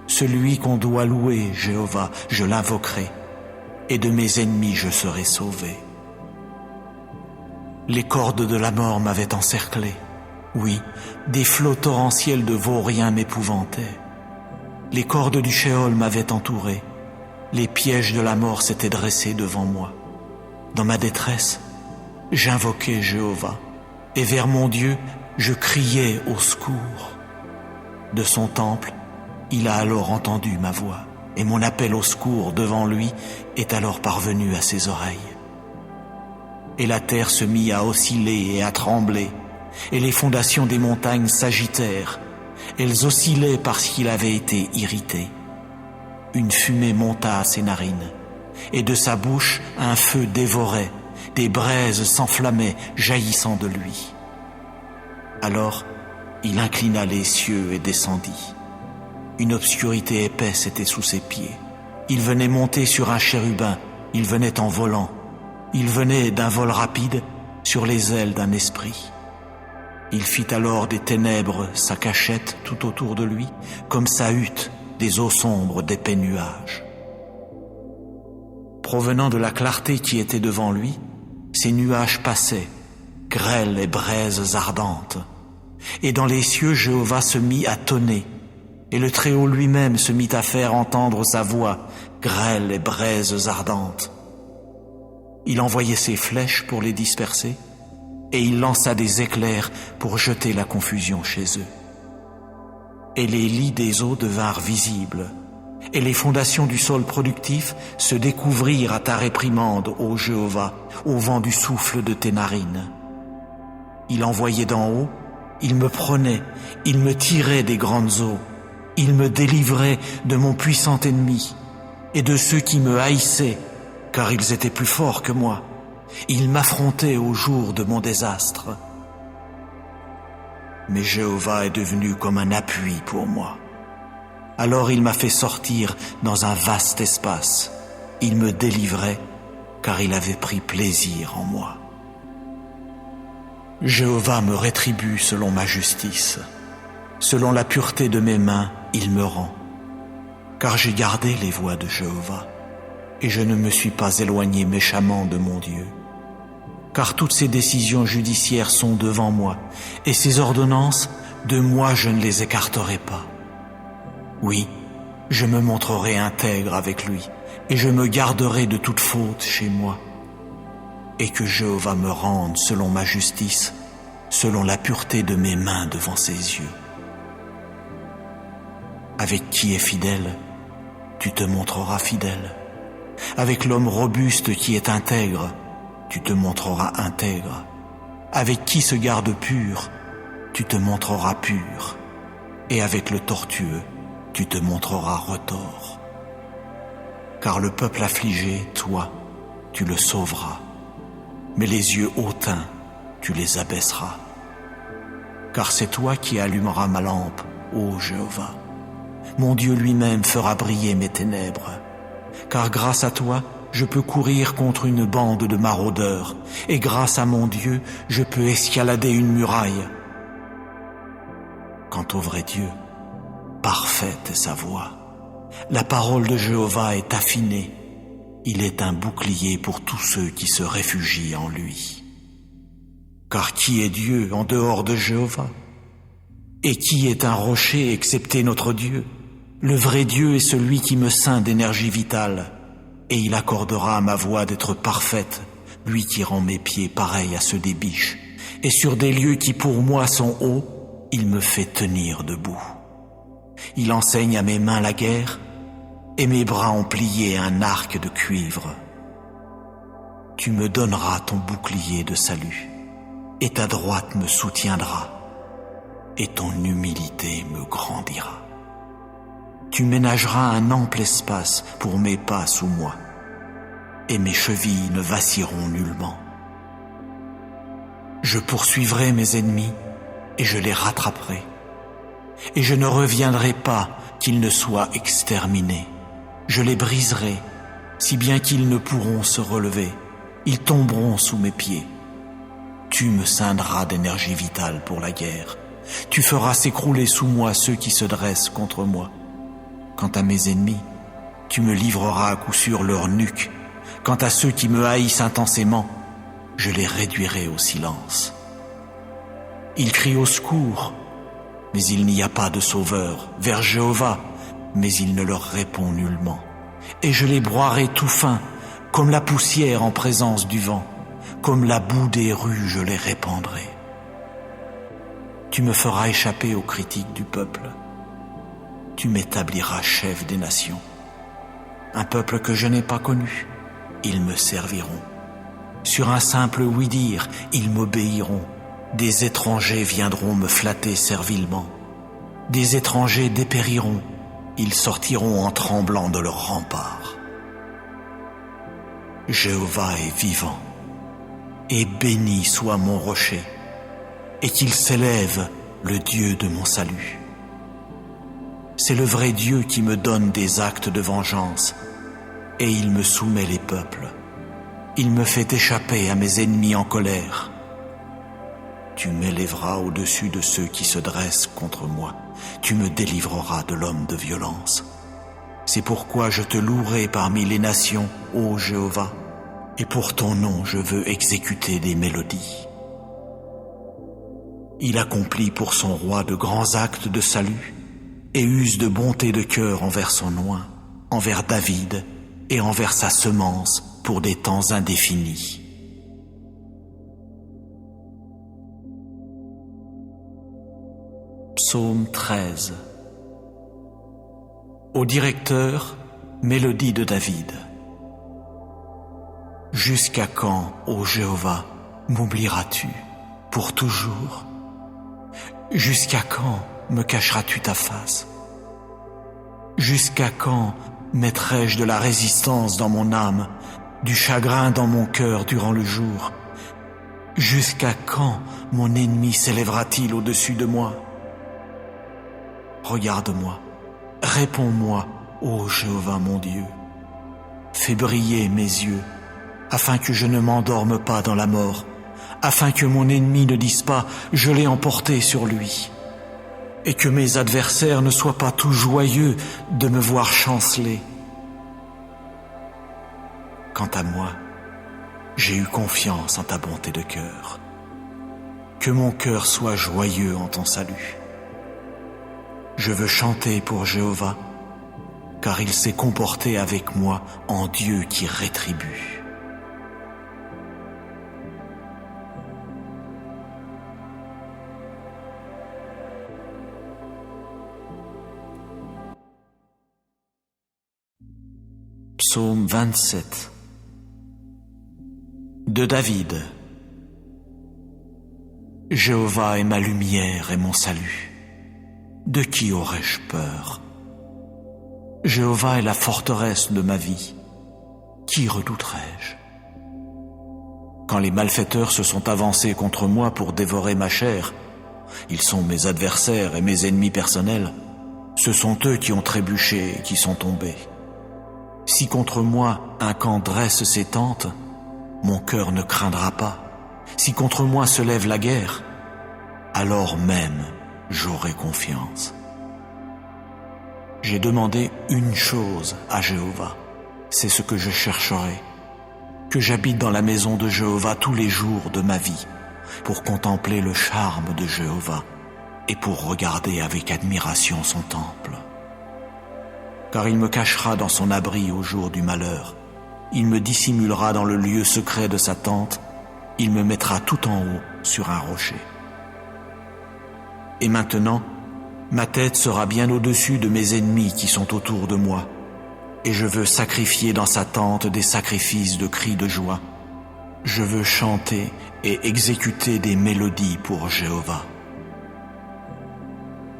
Celui qu'on doit louer, Jéhovah, je l'invoquerai, et de mes ennemis je serai sauvé. Les cordes de la mort m'avaient encerclé. Oui, des flots torrentiels de vauriens m'épouvantaient. Les cordes du Sheol m'avaient entouré. Les pièges de la mort s'étaient dressés devant moi. Dans ma détresse, j'invoquais Jéhovah, et vers mon Dieu, je criais au secours. De son temple, il a alors entendu ma voix, et mon appel au secours devant lui est alors parvenu à ses oreilles. Et la terre se mit à osciller et à trembler, et les fondations des montagnes s'agitèrent. Elles oscillaient parce qu'il avait été irrité. Une fumée monta à ses narines, et de sa bouche un feu dévorait, des braises s'enflammaient jaillissant de lui. Alors il inclina les cieux et descendit. Une obscurité épaisse était sous ses pieds. Il venait monter sur un chérubin, il venait en volant. Il venait d'un vol rapide sur les ailes d'un esprit. Il fit alors des ténèbres sa cachette tout autour de lui, comme sa hutte des eaux sombres d'épais nuages. Provenant de la clarté qui était devant lui, ces nuages passaient, grêles et braises ardentes. Et dans les cieux, Jéhovah se mit à tonner, et le Très-Haut lui-même se mit à faire entendre sa voix, grêle et braises ardentes. Il envoyait ses flèches pour les disperser, et il lança des éclairs pour jeter la confusion chez eux. Et les lits des eaux devinrent visibles, et les fondations du sol productif se découvrirent à ta réprimande, ô Jéhovah, au vent du souffle de tes narines. Il envoyait d'en haut, il me prenait, il me tirait des grandes eaux, il me délivrait de mon puissant ennemi et de ceux qui me haïssaient, car ils étaient plus forts que moi. Il m'affrontait au jour de mon désastre. Mais Jéhovah est devenu comme un appui pour moi. Alors il m'a fait sortir dans un vaste espace. Il me délivrait, car il avait pris plaisir en moi. Jéhovah me rétribue selon ma justice. Selon la pureté de mes mains, il me rend. Car j'ai gardé les voies de Jéhovah, et je ne me suis pas éloigné méchamment de mon Dieu. Car toutes ses décisions judiciaires sont devant moi, et ses ordonnances, de moi je ne les écarterai pas. Oui, je me montrerai intègre avec lui, et je me garderai de toute faute chez moi. Et que Jéhovah me rende selon ma justice, selon la pureté de mes mains devant ses yeux. Avec qui est fidèle, tu te montreras fidèle. Avec l'homme robuste qui est intègre, tu te montreras intègre. Avec qui se garde pur, tu te montreras pur. Et avec le tortueux, tu te montreras retors. Car le peuple affligé, toi, tu le sauveras. Mais les yeux hautains, tu les abaisseras. Car c'est toi qui allumeras ma lampe, ô Jéhovah. Mon Dieu lui-même fera briller mes ténèbres. Car grâce à toi, je peux courir contre une bande de maraudeurs, et grâce à mon Dieu, je peux escalader une muraille. Quant au vrai Dieu, parfaite est sa voix. La parole de Jéhovah est affinée. Il est un bouclier pour tous ceux qui se réfugient en lui. Car qui est Dieu en dehors de Jéhovah? Et qui est un rocher excepté notre Dieu? Le vrai Dieu est celui qui me ceint d'énergie vitale, et il accordera à ma voix d'être parfaite, lui qui rend mes pieds pareils à ceux des biches, et sur des lieux qui pour moi sont hauts, il me fait tenir debout. Il enseigne à mes mains la guerre, et mes bras ont plié un arc de cuivre. Tu me donneras ton bouclier de salut, et ta droite me soutiendra, et ton humilité me grandira. Tu ménageras un ample espace pour mes pas sous moi, et mes chevilles ne vacilleront nullement. Je poursuivrai mes ennemis, et je les rattraperai, et je ne reviendrai pas qu'ils ne soient exterminés. Je les briserai, si bien qu'ils ne pourront se relever, ils tomberont sous mes pieds. Tu me ceindras d'énergie vitale pour la guerre. Tu feras s'écrouler sous moi ceux qui se dressent contre moi. Quant à mes ennemis, tu me livreras à coup sûr leur nuque. Quant à ceux qui me haïssent intensément, je les réduirai au silence. Ils crient au secours, mais il n'y a pas de sauveur, vers Jéhovah, mais il ne leur répond nullement. Et je les broierai tout fins, comme la poussière en présence du vent, comme la boue des rues je les répandrai. Tu me feras échapper aux critiques du peuple. Tu m'établiras chef des nations. Un peuple que je n'ai pas connu, ils me serviront. Sur un simple oui-dire, ils m'obéiront. Des étrangers viendront me flatter servilement. Des étrangers dépériront. Ils sortiront en tremblant de leurs remparts. Jéhovah est vivant, et béni soit mon rocher, et qu'il s'élève le Dieu de mon salut. C'est le vrai Dieu qui me donne des actes de vengeance, et il me soumet les peuples. Il me fait échapper à mes ennemis en colère. Tu m'élèveras au-dessus de ceux qui se dressent contre moi. Tu me délivreras de l'homme de violence. C'est pourquoi je te louerai parmi les nations, ô Jéhovah, et pour ton nom je veux exécuter des mélodies. Il accomplit pour son roi de grands actes de salut, et use de bonté de cœur envers son oint, envers David et envers sa semence pour des temps indéfinis. Psaume 13. Au directeur, mélodie de David. Jusqu'à quand, ô Jéhovah, m'oublieras-tu pour toujours? Jusqu'à quand me cacheras-tu ta face? Jusqu'à quand mettrai-je de la résistance dans mon âme, du chagrin dans mon cœur durant le jour? Jusqu'à quand mon ennemi s'élèvera-t-il au-dessus de moi? Regarde-moi, réponds-moi, ô Jéhovah mon Dieu. Fais briller mes yeux, afin que je ne m'endorme pas dans la mort, afin que mon ennemi ne dise pas « je l'ai emporté sur lui », et que mes adversaires ne soient pas tout joyeux de me voir chanceler. Quant à moi, j'ai eu confiance en ta bonté de cœur. Que mon cœur soit joyeux en ton salut. Je veux chanter pour Jéhovah, car il s'est comporté avec moi en Dieu qui rétribue. Psaume 27 de David. Jéhovah est ma lumière et mon salut. De qui aurais-je peur? Jéhovah est la forteresse de ma vie. Qui redouterais-je? Quand les malfaiteurs se sont avancés contre moi pour dévorer ma chair, ils sont mes adversaires et mes ennemis personnels. Ce sont eux qui ont trébuché et qui sont tombés. Si contre moi un camp dresse ses tentes, mon cœur ne craindra pas. Si contre moi se lève la guerre, alors même j'aurai confiance. J'ai demandé une chose à Jéhovah, c'est ce que je chercherai, que j'habite dans la maison de Jéhovah tous les jours de ma vie, pour contempler le charme de Jéhovah et pour regarder avec admiration son temple. Car il me cachera dans son abri au jour du malheur, il me dissimulera dans le lieu secret de sa tente, il me mettra tout en haut sur un rocher. Et maintenant, ma tête sera bien au-dessus de mes ennemis qui sont autour de moi, et je veux sacrifier dans sa tente des sacrifices de cris de joie. Je veux chanter et exécuter des mélodies pour Jéhovah.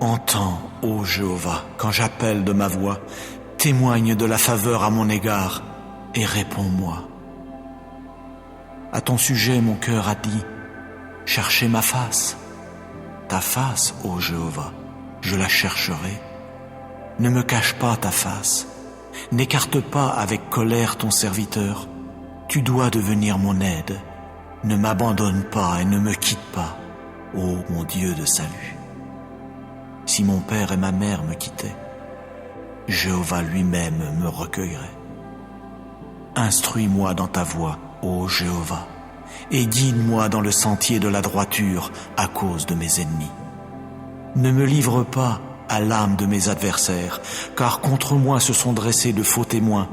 Entends, ô Jéhovah, quand j'appelle de ma voix, témoigne de la faveur à mon égard et réponds-moi. À ton sujet, mon cœur a dit, cherchez ma face. Ta face, ô Jéhovah, je la chercherai. Ne me cache pas ta face. N'écarte pas avec colère ton serviteur. Tu dois devenir mon aide. Ne m'abandonne pas et ne me quitte pas, ô mon Dieu de salut. Si mon père et ma mère me quittaient, Jéhovah lui-même me recueillerait. Instruis-moi dans ta voie, ô Jéhovah, et guide-moi dans le sentier de la droiture à cause de mes ennemis. Ne me livre pas à l'âme de mes adversaires, car contre moi se sont dressés de faux témoins,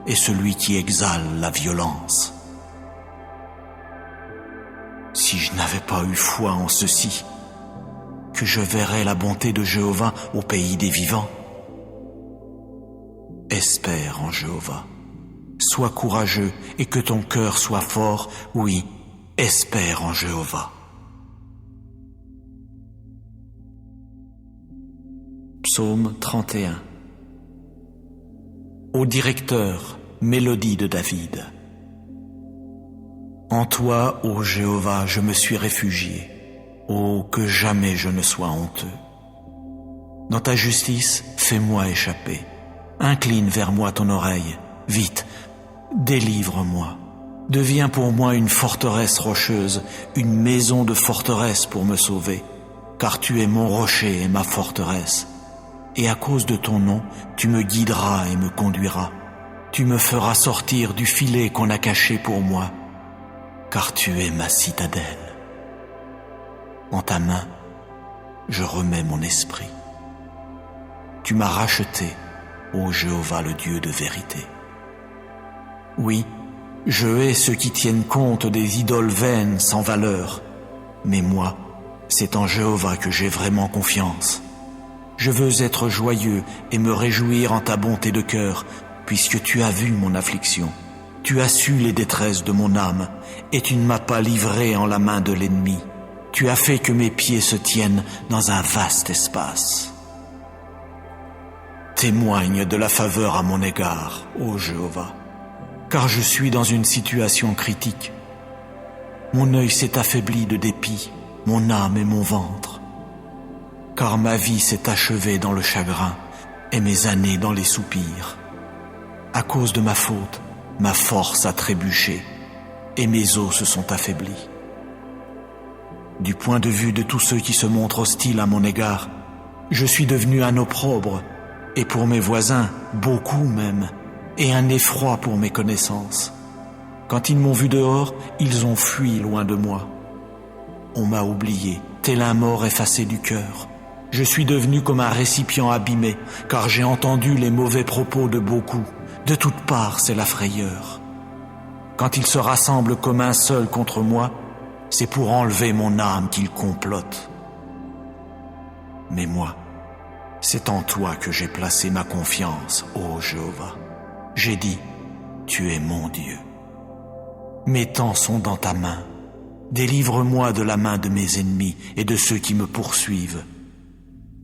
et celui qui exale la violence. Si je n'avais pas eu foi en ceci, que je verrais la bonté de Jéhovah au pays des vivants. Espère en Jéhovah, sois courageux et que ton cœur soit fort, oui, espère en Jéhovah. Psaume 31. Au directeur, mélodie de David. En toi, ô Jéhovah, je me suis réfugié. Oh, que jamais je ne sois honteux. Dans ta justice, fais-moi échapper. Incline vers moi ton oreille. Vite, délivre-moi. Deviens pour moi une forteresse rocheuse, une maison de forteresse pour me sauver. Car tu es mon rocher et ma forteresse. Et à cause de ton nom, tu me guideras et me conduiras. Tu me feras sortir du filet qu'on a caché pour moi. Car tu es ma citadelle. En ta main, je remets mon esprit. Tu m'as racheté, ô Jéhovah le Dieu de vérité. Oui, je hais ceux qui tiennent compte des idoles vaines sans valeur, mais moi, c'est en Jéhovah que j'ai vraiment confiance. Je veux être joyeux et me réjouir en ta bonté de cœur, puisque tu as vu mon affliction. Tu as su les détresses de mon âme, et tu ne m'as pas livré en la main de l'ennemi. Tu as fait que mes pieds se tiennent dans un vaste espace. Témoigne de la faveur à mon égard, ô Jéhovah, car je suis dans une situation critique. Mon œil s'est affaibli de dépit, mon âme et mon ventre. Car ma vie s'est achevée dans le chagrin et mes années dans les soupirs. À cause de ma faute, ma force a trébuché et mes os se sont affaiblis. Du point de vue de tous ceux qui se montrent hostiles à mon égard, je suis devenu un opprobre, et pour mes voisins, beaucoup même, et un effroi pour mes connaissances. Quand ils m'ont vu dehors, ils ont fui loin de moi. On m'a oublié, tel un mort effacé du cœur. Je suis devenu comme un récipient abîmé, car j'ai entendu les mauvais propos de beaucoup. De toutes parts, c'est la frayeur. Quand ils se rassemblent comme un seul contre moi, c'est pour enlever mon âme qu'ils complotent. Mais moi, c'est en toi que j'ai placé ma confiance, ô Jéhovah. J'ai dit, tu es mon Dieu. Mes temps sont dans ta main. Délivre-moi de la main de mes ennemis et de ceux qui me poursuivent.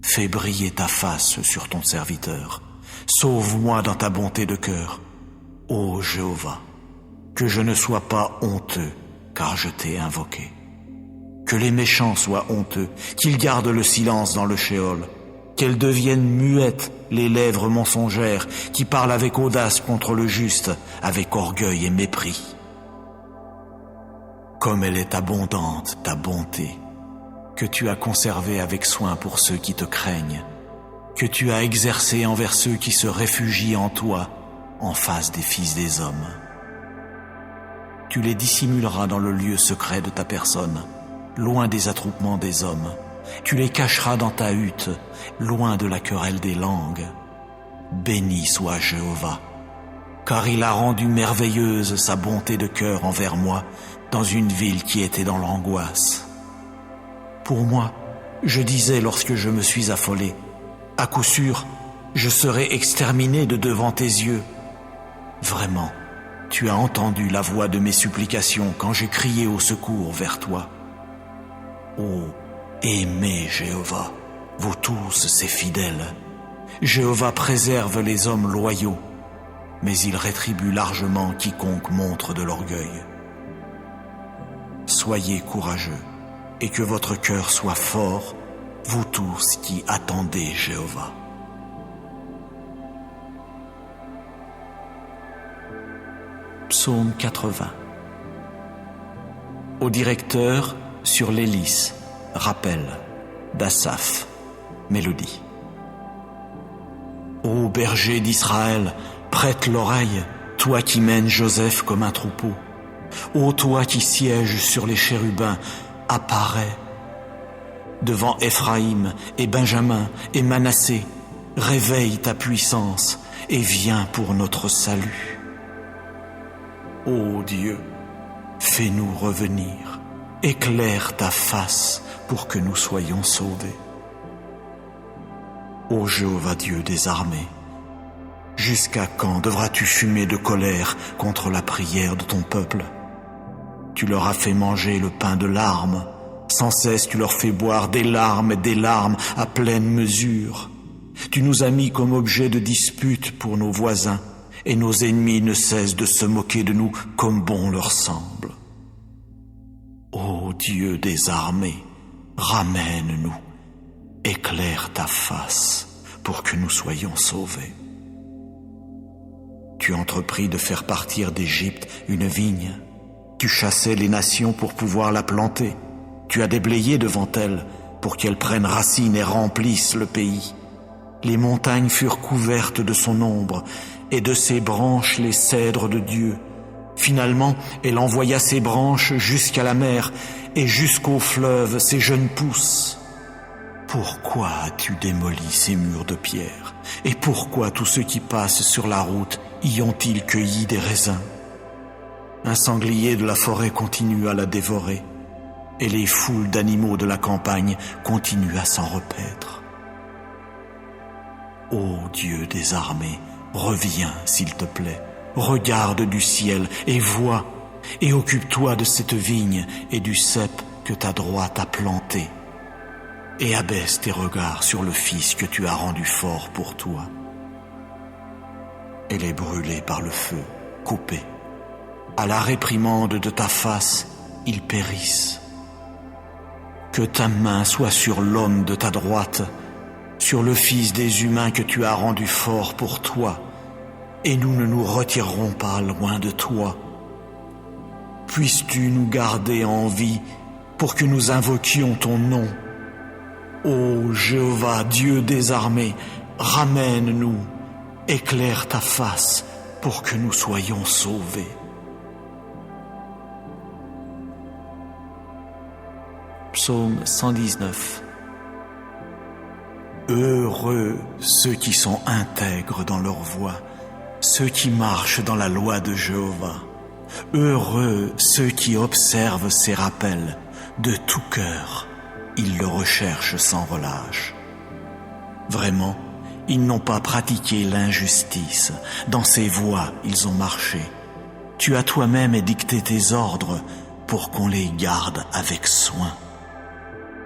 Fais briller ta face sur ton serviteur. Sauve-moi dans ta bonté de cœur, ô Jéhovah. Que je ne sois pas honteux, car je t'ai invoqué. Que les méchants soient honteux, qu'ils gardent le silence dans le shéol. Qu'elles deviennent muettes les lèvres mensongères qui parlent avec audace contre le juste, avec orgueil et mépris. Comme elle est abondante, ta bonté, que tu as conservée avec soin pour ceux qui te craignent, que tu as exercée envers ceux qui se réfugient en toi, en face des fils des hommes. Tu les dissimuleras dans le lieu secret de ta personne, loin des attroupements des hommes. Tu les cacheras dans ta hutte, loin de la querelle des langues. Béni soit Jéhovah, car il a rendu merveilleuse sa bonté de cœur envers moi dans une ville qui était dans l'angoisse. Pour moi, je disais lorsque je me suis affolé, à coup sûr, je serai exterminé de devant tes yeux. Vraiment, tu as entendu la voix de mes supplications quand j'ai crié au secours vers toi. Oh, aimez Jéhovah, vous tous ses fidèles. Jéhovah préserve les hommes loyaux, mais il rétribue largement quiconque montre de l'orgueil. Soyez courageux, et que votre cœur soit fort, vous tous qui attendez Jéhovah. Psaume 80. Au directeur, sur l'hélice, rappel, d'Asaph, mélodie. Ô berger d'Israël, prête l'oreille, toi qui mènes Joseph comme un troupeau. Ô toi qui sièges sur les chérubins, apparais. Devant Éphraïm et Benjamin et Manassé, réveille ta puissance et viens pour notre salut. Ô Dieu, fais-nous revenir, éclaire ta face pour que nous soyons sauvés. Ô Jéhovah Dieu des armées, jusqu'à quand devras-tu fumer de colère contre la prière de ton peuple? Tu leur as fait manger le pain de larmes, sans cesse tu leur fais boire des larmes à pleine mesure. Tu nous as mis comme objet de dispute pour nos voisins, et nos ennemis ne cessent de se moquer de nous comme bon leur semble. Ô Dieu des armées, ramène-nous, éclaire ta face pour que nous soyons sauvés. Tu entrepris de faire partir d'Égypte une vigne. Tu chassais les nations pour pouvoir la planter. Tu as déblayé devant elle pour qu'elle prenne racine et remplisse le pays. Les montagnes furent couvertes de son ombre, et de ses branches les cèdres de Dieu. Finalement, elle envoya ses branches jusqu'à la mer, et jusqu'au fleuve ses jeunes pousses. Pourquoi as-tu démoli ces murs de pierre? Et pourquoi tous ceux qui passent sur la route y ont-ils cueilli des raisins? Un sanglier de la forêt continue à la dévorer, et les foules d'animaux de la campagne continuent à s'en repaître. Ô Dieu des armées, reviens s'il te plaît, regarde du ciel et vois, et occupe-toi de cette vigne et du cep que ta droite a planté, et abaisse tes regards sur le fils que tu as rendu fort pour toi. Elle est brûlée par le feu, coupée. À la réprimande de ta face, ils périssent. Que ta main soit sur l'homme de ta droite, sur le fils des humains que tu as rendu fort pour toi, et nous ne nous retirerons pas loin de toi. Puisses-tu nous garder en vie pour que nous invoquions ton nom. Ô Jéhovah, Dieu des armées, ramène-nous, éclaire ta face pour que nous soyons sauvés. Psaume 119. Heureux ceux qui sont intègres dans leur voie, ceux qui marchent dans la loi de Jéhovah. Heureux ceux qui observent ses rappels de tout cœur, ils le recherchent sans relâche. Vraiment, ils n'ont pas pratiqué l'injustice, dans ses voies ils ont marché. Tu as toi-même édicté tes ordres pour qu'on les garde avec soin.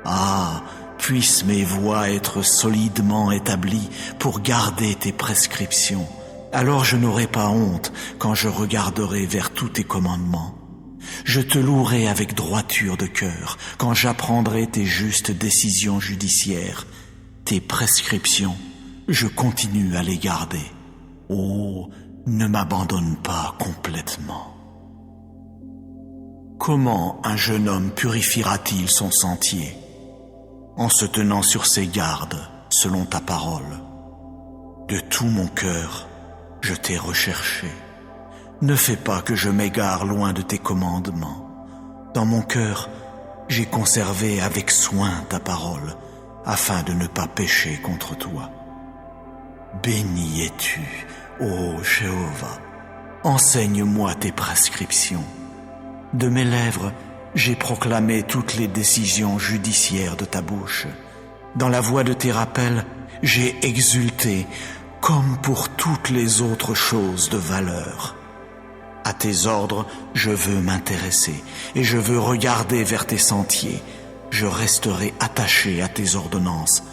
Ah, puissent mes voies être solidement établies pour garder tes prescriptions. Alors je n'aurai pas honte quand je regarderai vers tous tes commandements. Je te louerai avec droiture de cœur quand j'apprendrai tes justes décisions judiciaires. Tes prescriptions, je continue à les garder. Oh, ne m'abandonne pas complètement. Comment un jeune homme purifiera-t-il son sentier? En se tenant sur ses gardes, selon ta parole. De tout mon cœur, je t'ai recherché. Ne fais pas que je m'égare loin de tes commandements. Dans mon cœur, j'ai conservé avec soin ta parole, afin de ne pas pécher contre toi. Béni es-tu, ô Jéhovah, enseigne-moi tes prescriptions. De mes lèvres, j'ai proclamé toutes les décisions judiciaires de ta bouche. Dans la voix de tes rappels, j'ai exulté comme pour toutes les autres choses de valeur. À tes ordres, je veux m'intéresser et je veux regarder vers tes sentiers. Je resterai attaché à tes ordonnances.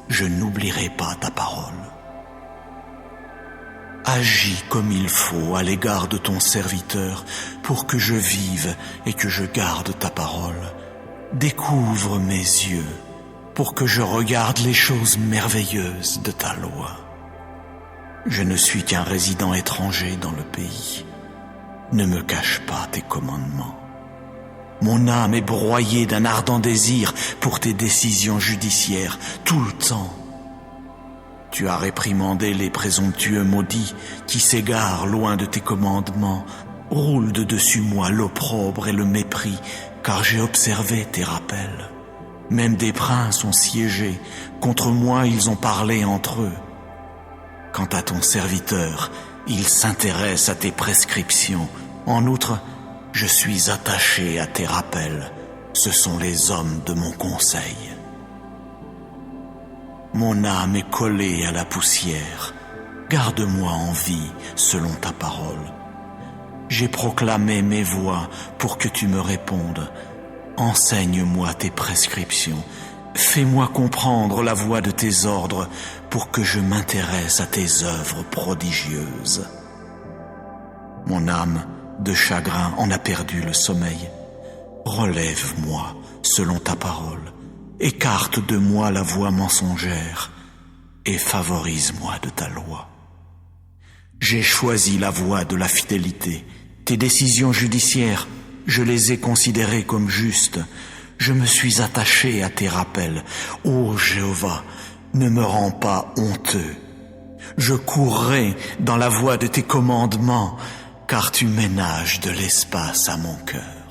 Je n'oublierai pas ta parole. Agis comme il faut à l'égard de ton serviteur pour que je vive et que je garde ta parole. Découvre mes yeux pour que je regarde les choses merveilleuses de ta loi. Je ne suis qu'un résident étranger dans le pays. Ne me cache pas tes commandements. Mon âme est broyée d'un ardent désir pour tes décisions judiciaires tout le temps. Tu as réprimandé les présomptueux maudits qui s'égarent loin de tes commandements. Roule de dessus moi l'opprobre et le mépris, car j'ai observé tes rappels. Même des princes ont siégé, contre moi ils ont parlé entre eux. Quant à ton serviteur, il s'intéresse à tes prescriptions. En outre, je suis attaché à tes rappels. Ce sont les hommes de mon conseil. Mon âme est collée à la poussière. Garde-moi en vie selon ta parole. J'ai proclamé mes voies pour que tu me répondes. Enseigne-moi tes prescriptions. Fais-moi comprendre la voie de tes ordres pour que je m'intéresse à tes œuvres prodigieuses. Mon âme, de chagrin, en a perdu le sommeil. Relève-moi selon ta parole. Écarte de moi la voie mensongère et favorise-moi de ta loi. J'ai choisi la voie de la fidélité. Tes décisions judiciaires, je les ai considérées comme justes. Je me suis attaché à tes rappels. Ô Jéhovah, ne me rends pas honteux. Je courrai dans la voie de tes commandements, car tu ménages de l'espace à mon cœur.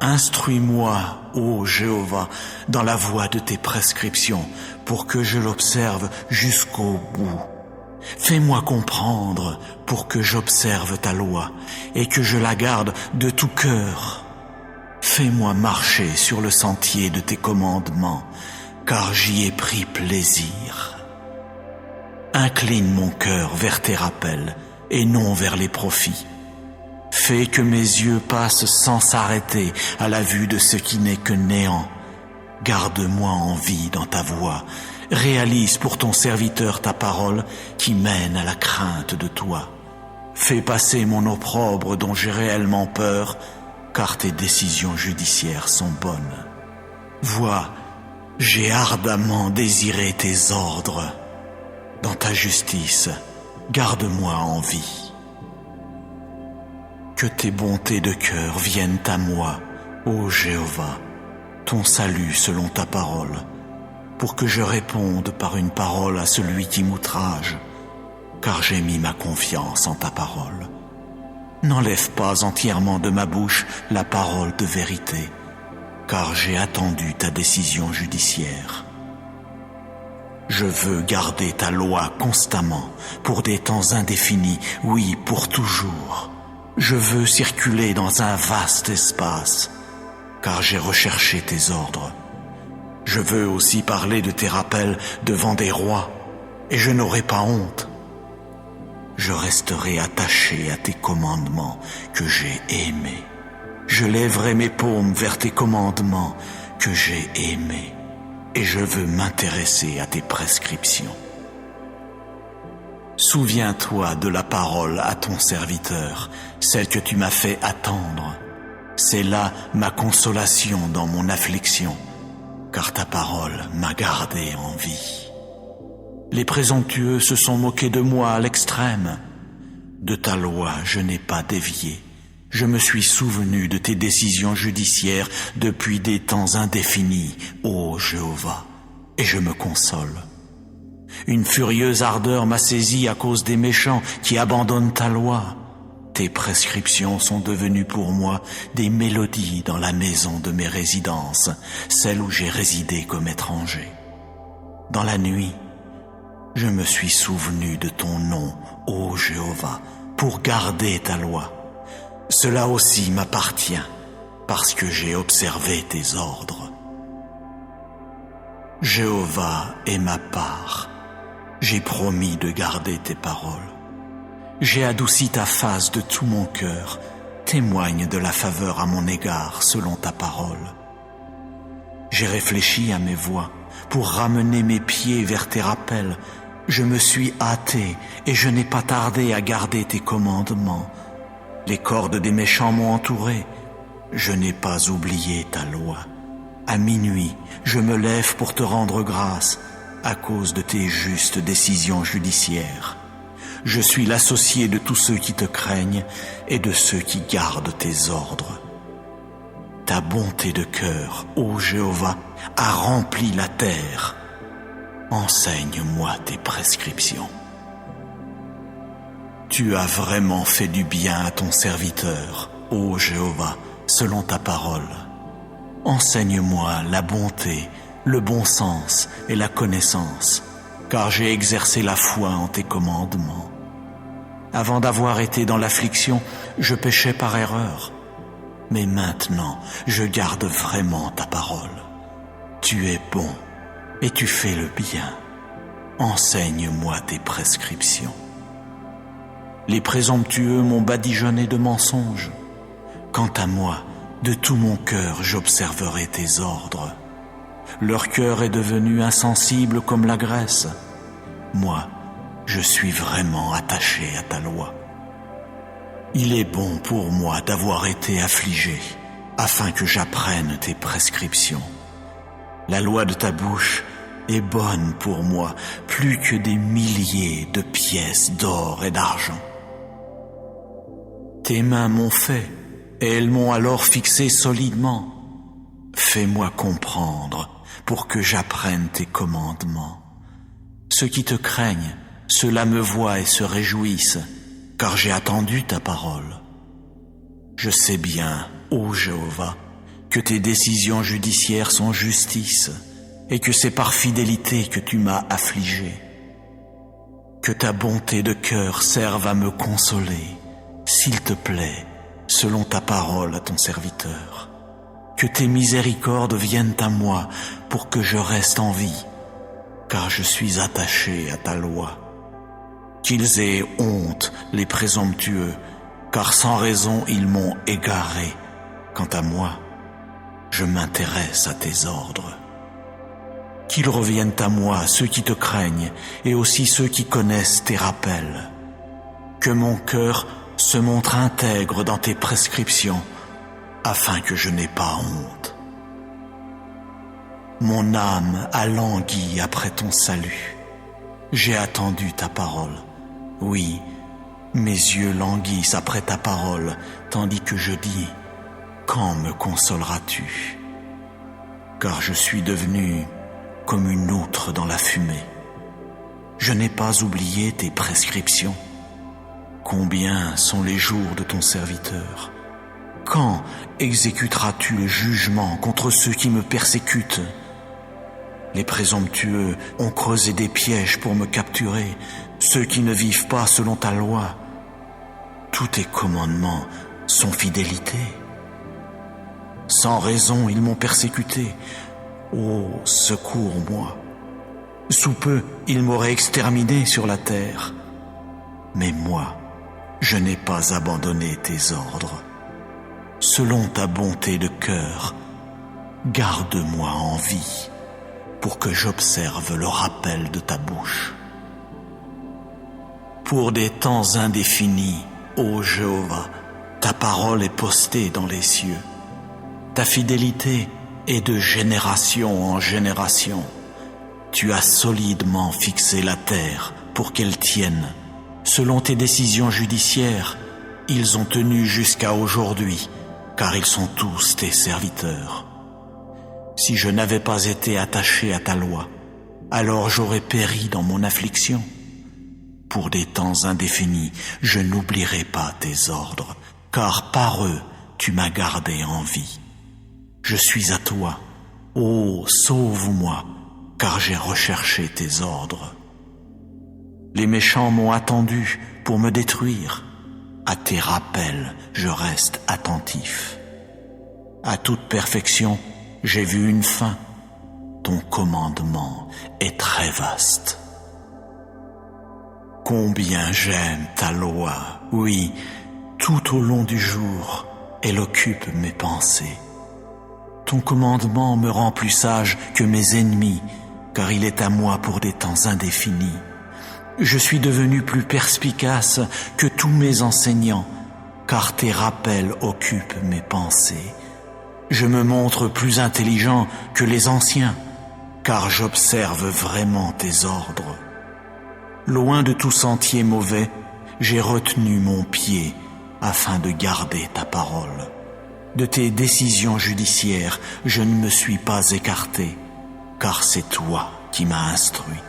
Instruis-moi, ô Jéhovah, dans la voie de tes prescriptions, pour que je l'observe jusqu'au bout. Fais-moi comprendre pour que j'observe ta loi et que je la garde de tout cœur. Fais-moi marcher sur le sentier de tes commandements, car j'y ai pris plaisir. Incline mon cœur vers tes rappels et non vers les profits. Fais que mes yeux passent sans s'arrêter à la vue de ce qui n'est que néant. Garde-moi en vie dans ta voie. Réalise pour ton serviteur ta parole qui mène à la crainte de toi. Fais passer mon opprobre dont j'ai réellement peur, car tes décisions judiciaires sont bonnes. Vois, j'ai ardemment désiré tes ordres. Dans ta justice, garde-moi en vie. Que tes bontés de cœur viennent à moi, ô Jéhovah, ton salut selon ta parole, pour que je réponde par une parole à celui qui m'outrage, car j'ai mis ma confiance en ta parole. N'enlève pas entièrement de ma bouche la parole de vérité, car j'ai attendu ta décision judiciaire. Je veux garder ta loi constamment, pour des temps indéfinis, oui, pour toujours. Je veux circuler dans un vaste espace, car j'ai recherché tes ordres. Je veux aussi parler de tes rappels devant des rois, et je n'aurai pas honte. Je resterai attaché à tes commandements que j'ai aimés. Je lèverai mes paumes vers tes commandements que j'ai aimés, et je veux m'intéresser à tes prescriptions. Souviens-toi de la parole à ton serviteur, celle que tu m'as fait attendre. C'est là ma consolation dans mon affliction, car ta parole m'a gardé en vie. Les présomptueux se sont moqués de moi à l'extrême. De ta loi, je n'ai pas dévié. Je me suis souvenu de tes décisions judiciaires depuis des temps indéfinis, ô Jéhovah, et je me console. Une furieuse ardeur m'a saisi à cause des méchants qui abandonnent ta loi. Tes prescriptions sont devenues pour moi des mélodies dans la maison de mes résidences, celle où j'ai résidé comme étranger. Dans la nuit, je me suis souvenu de ton nom, ô Jéhovah, pour garder ta loi. Cela aussi m'appartient, parce que j'ai observé tes ordres. Jéhovah est ma part. J'ai promis de garder tes paroles. J'ai adouci ta face de tout mon cœur. Témoigne de la faveur à mon égard selon ta parole. J'ai réfléchi à mes voies pour ramener mes pieds vers tes rappels. Je me suis hâté et je n'ai pas tardé à garder tes commandements. Les cordes des méchants m'ont entouré. Je n'ai pas oublié ta loi. À minuit, je me lève pour te rendre grâce à cause de tes justes décisions judiciaires. Je suis l'associé de tous ceux qui te craignent et de ceux qui gardent tes ordres. ta bonté de cœur, ô Jéhovah, a rempli la terre. Enseigne-moi tes prescriptions. Tu as vraiment fait du bien à ton serviteur, ô Jéhovah, selon ta parole. Enseigne-moi la bonté, le bon sens et la connaissance, car j'ai exercé la foi en tes commandements. Avant d'avoir été dans l'affliction, je péchais par erreur. Mais maintenant, je garde vraiment ta parole. Tu es bon et tu fais le bien. Enseigne-moi tes prescriptions. Les présomptueux m'ont badigeonné de mensonges. Quant à moi, de tout mon cœur, j'observerai tes ordres. Leur cœur est devenu insensible comme la graisse. Moi, je suis vraiment attaché à ta loi. Il est bon pour moi d'avoir été affligé, afin que j'apprenne tes prescriptions. La loi de ta bouche est bonne pour moi, plus que des milliers de pièces d'or et d'argent. Tes mains m'ont fait, et elles m'ont alors fixé solidement. Fais-moi comprendre, pour que j'apprenne tes commandements. Ceux qui te craignent, ceux-là me voient et se réjouissent, car j'ai attendu ta parole. Je sais bien, ô Jéhovah, que tes décisions judiciaires sont justice, et que c'est par fidélité que tu m'as affligé. Que ta bonté de cœur serve à me consoler, s'il te plaît, selon ta parole à ton serviteur. Que tes miséricordes viennent à moi pour que je reste en vie, car je suis attaché à ta loi. Qu'ils aient honte, les présomptueux, car sans raison ils m'ont égaré. Quant à moi, je m'intéresse à tes ordres. Qu'ils reviennent à moi ceux qui te craignent, et aussi ceux qui connaissent tes rappels. Que mon cœur se montre intègre dans tes prescriptions, afin que je n'aie pas honte. Mon âme a langui après ton salut. J'ai attendu ta parole. Oui, mes yeux languissent après ta parole, tandis que je dis, quand me consoleras-tu? Car je suis devenu comme une outre dans la fumée. Je n'ai pas oublié tes prescriptions. Combien sont les jours de ton serviteur? Quand exécuteras-tu le jugement contre ceux qui me persécutent? Les présomptueux ont creusé des pièges pour me capturer, ceux qui ne vivent pas selon ta loi. Tous tes commandements sont fidélité. Sans raison, ils m'ont persécuté. Oh, secours-moi. Sous peu, ils m'auraient exterminé sur la terre. Mais moi, je n'ai pas abandonné tes ordres. Selon ta bonté de cœur, garde-moi en vie, pour que j'observe le rappel de ta bouche. Pour des temps indéfinis, ô Jéhovah, ta parole est postée dans les cieux. Ta fidélité est de génération en génération. Tu as solidement fixé la terre pour qu'elle tienne. Selon tes décisions judiciaires, ils ont tenu jusqu'à aujourd'hui, car ils sont tous tes serviteurs. Si je n'avais pas été attaché à ta loi, alors j'aurais péri dans mon affliction. Pour des temps indéfinis, je n'oublierai pas tes ordres, car par eux tu m'as gardé en vie. Je suis à toi, ô sauve-moi, car j'ai recherché tes ordres. Les méchants m'ont attendu pour me détruire. À tes rappels, je reste attentif. À toute perfection, j'ai vu une fin. Ton commandement est très vaste. Combien j'aime ta loi, oui, tout au long du jour, elle occupe mes pensées. Ton commandement me rend plus sage que mes ennemis, car il est à moi pour des temps indéfinis. Je suis devenu plus perspicace que tous mes enseignants, car tes rappels occupent mes pensées. Je me montre plus intelligent que les anciens, car j'observe vraiment tes ordres. Loin de tout sentier mauvais, j'ai retenu mon pied afin de garder ta parole. De tes décisions judiciaires, je ne me suis pas écarté, car c'est toi qui m'as instruit.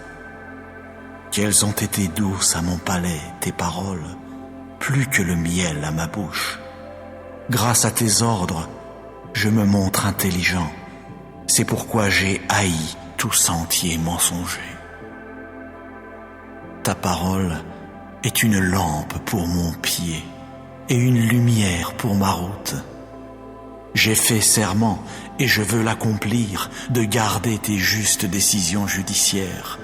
Qu'elles ont été douces à mon palais, tes paroles, plus que le miel à ma bouche. Grâce à tes ordres, je me montre intelligent. C'est pourquoi j'ai haï tout sentier mensonger. Ta parole est une lampe pour mon pied et une lumière pour ma route. J'ai fait serment, et je veux l'accomplir, de garder tes justes décisions judiciaires.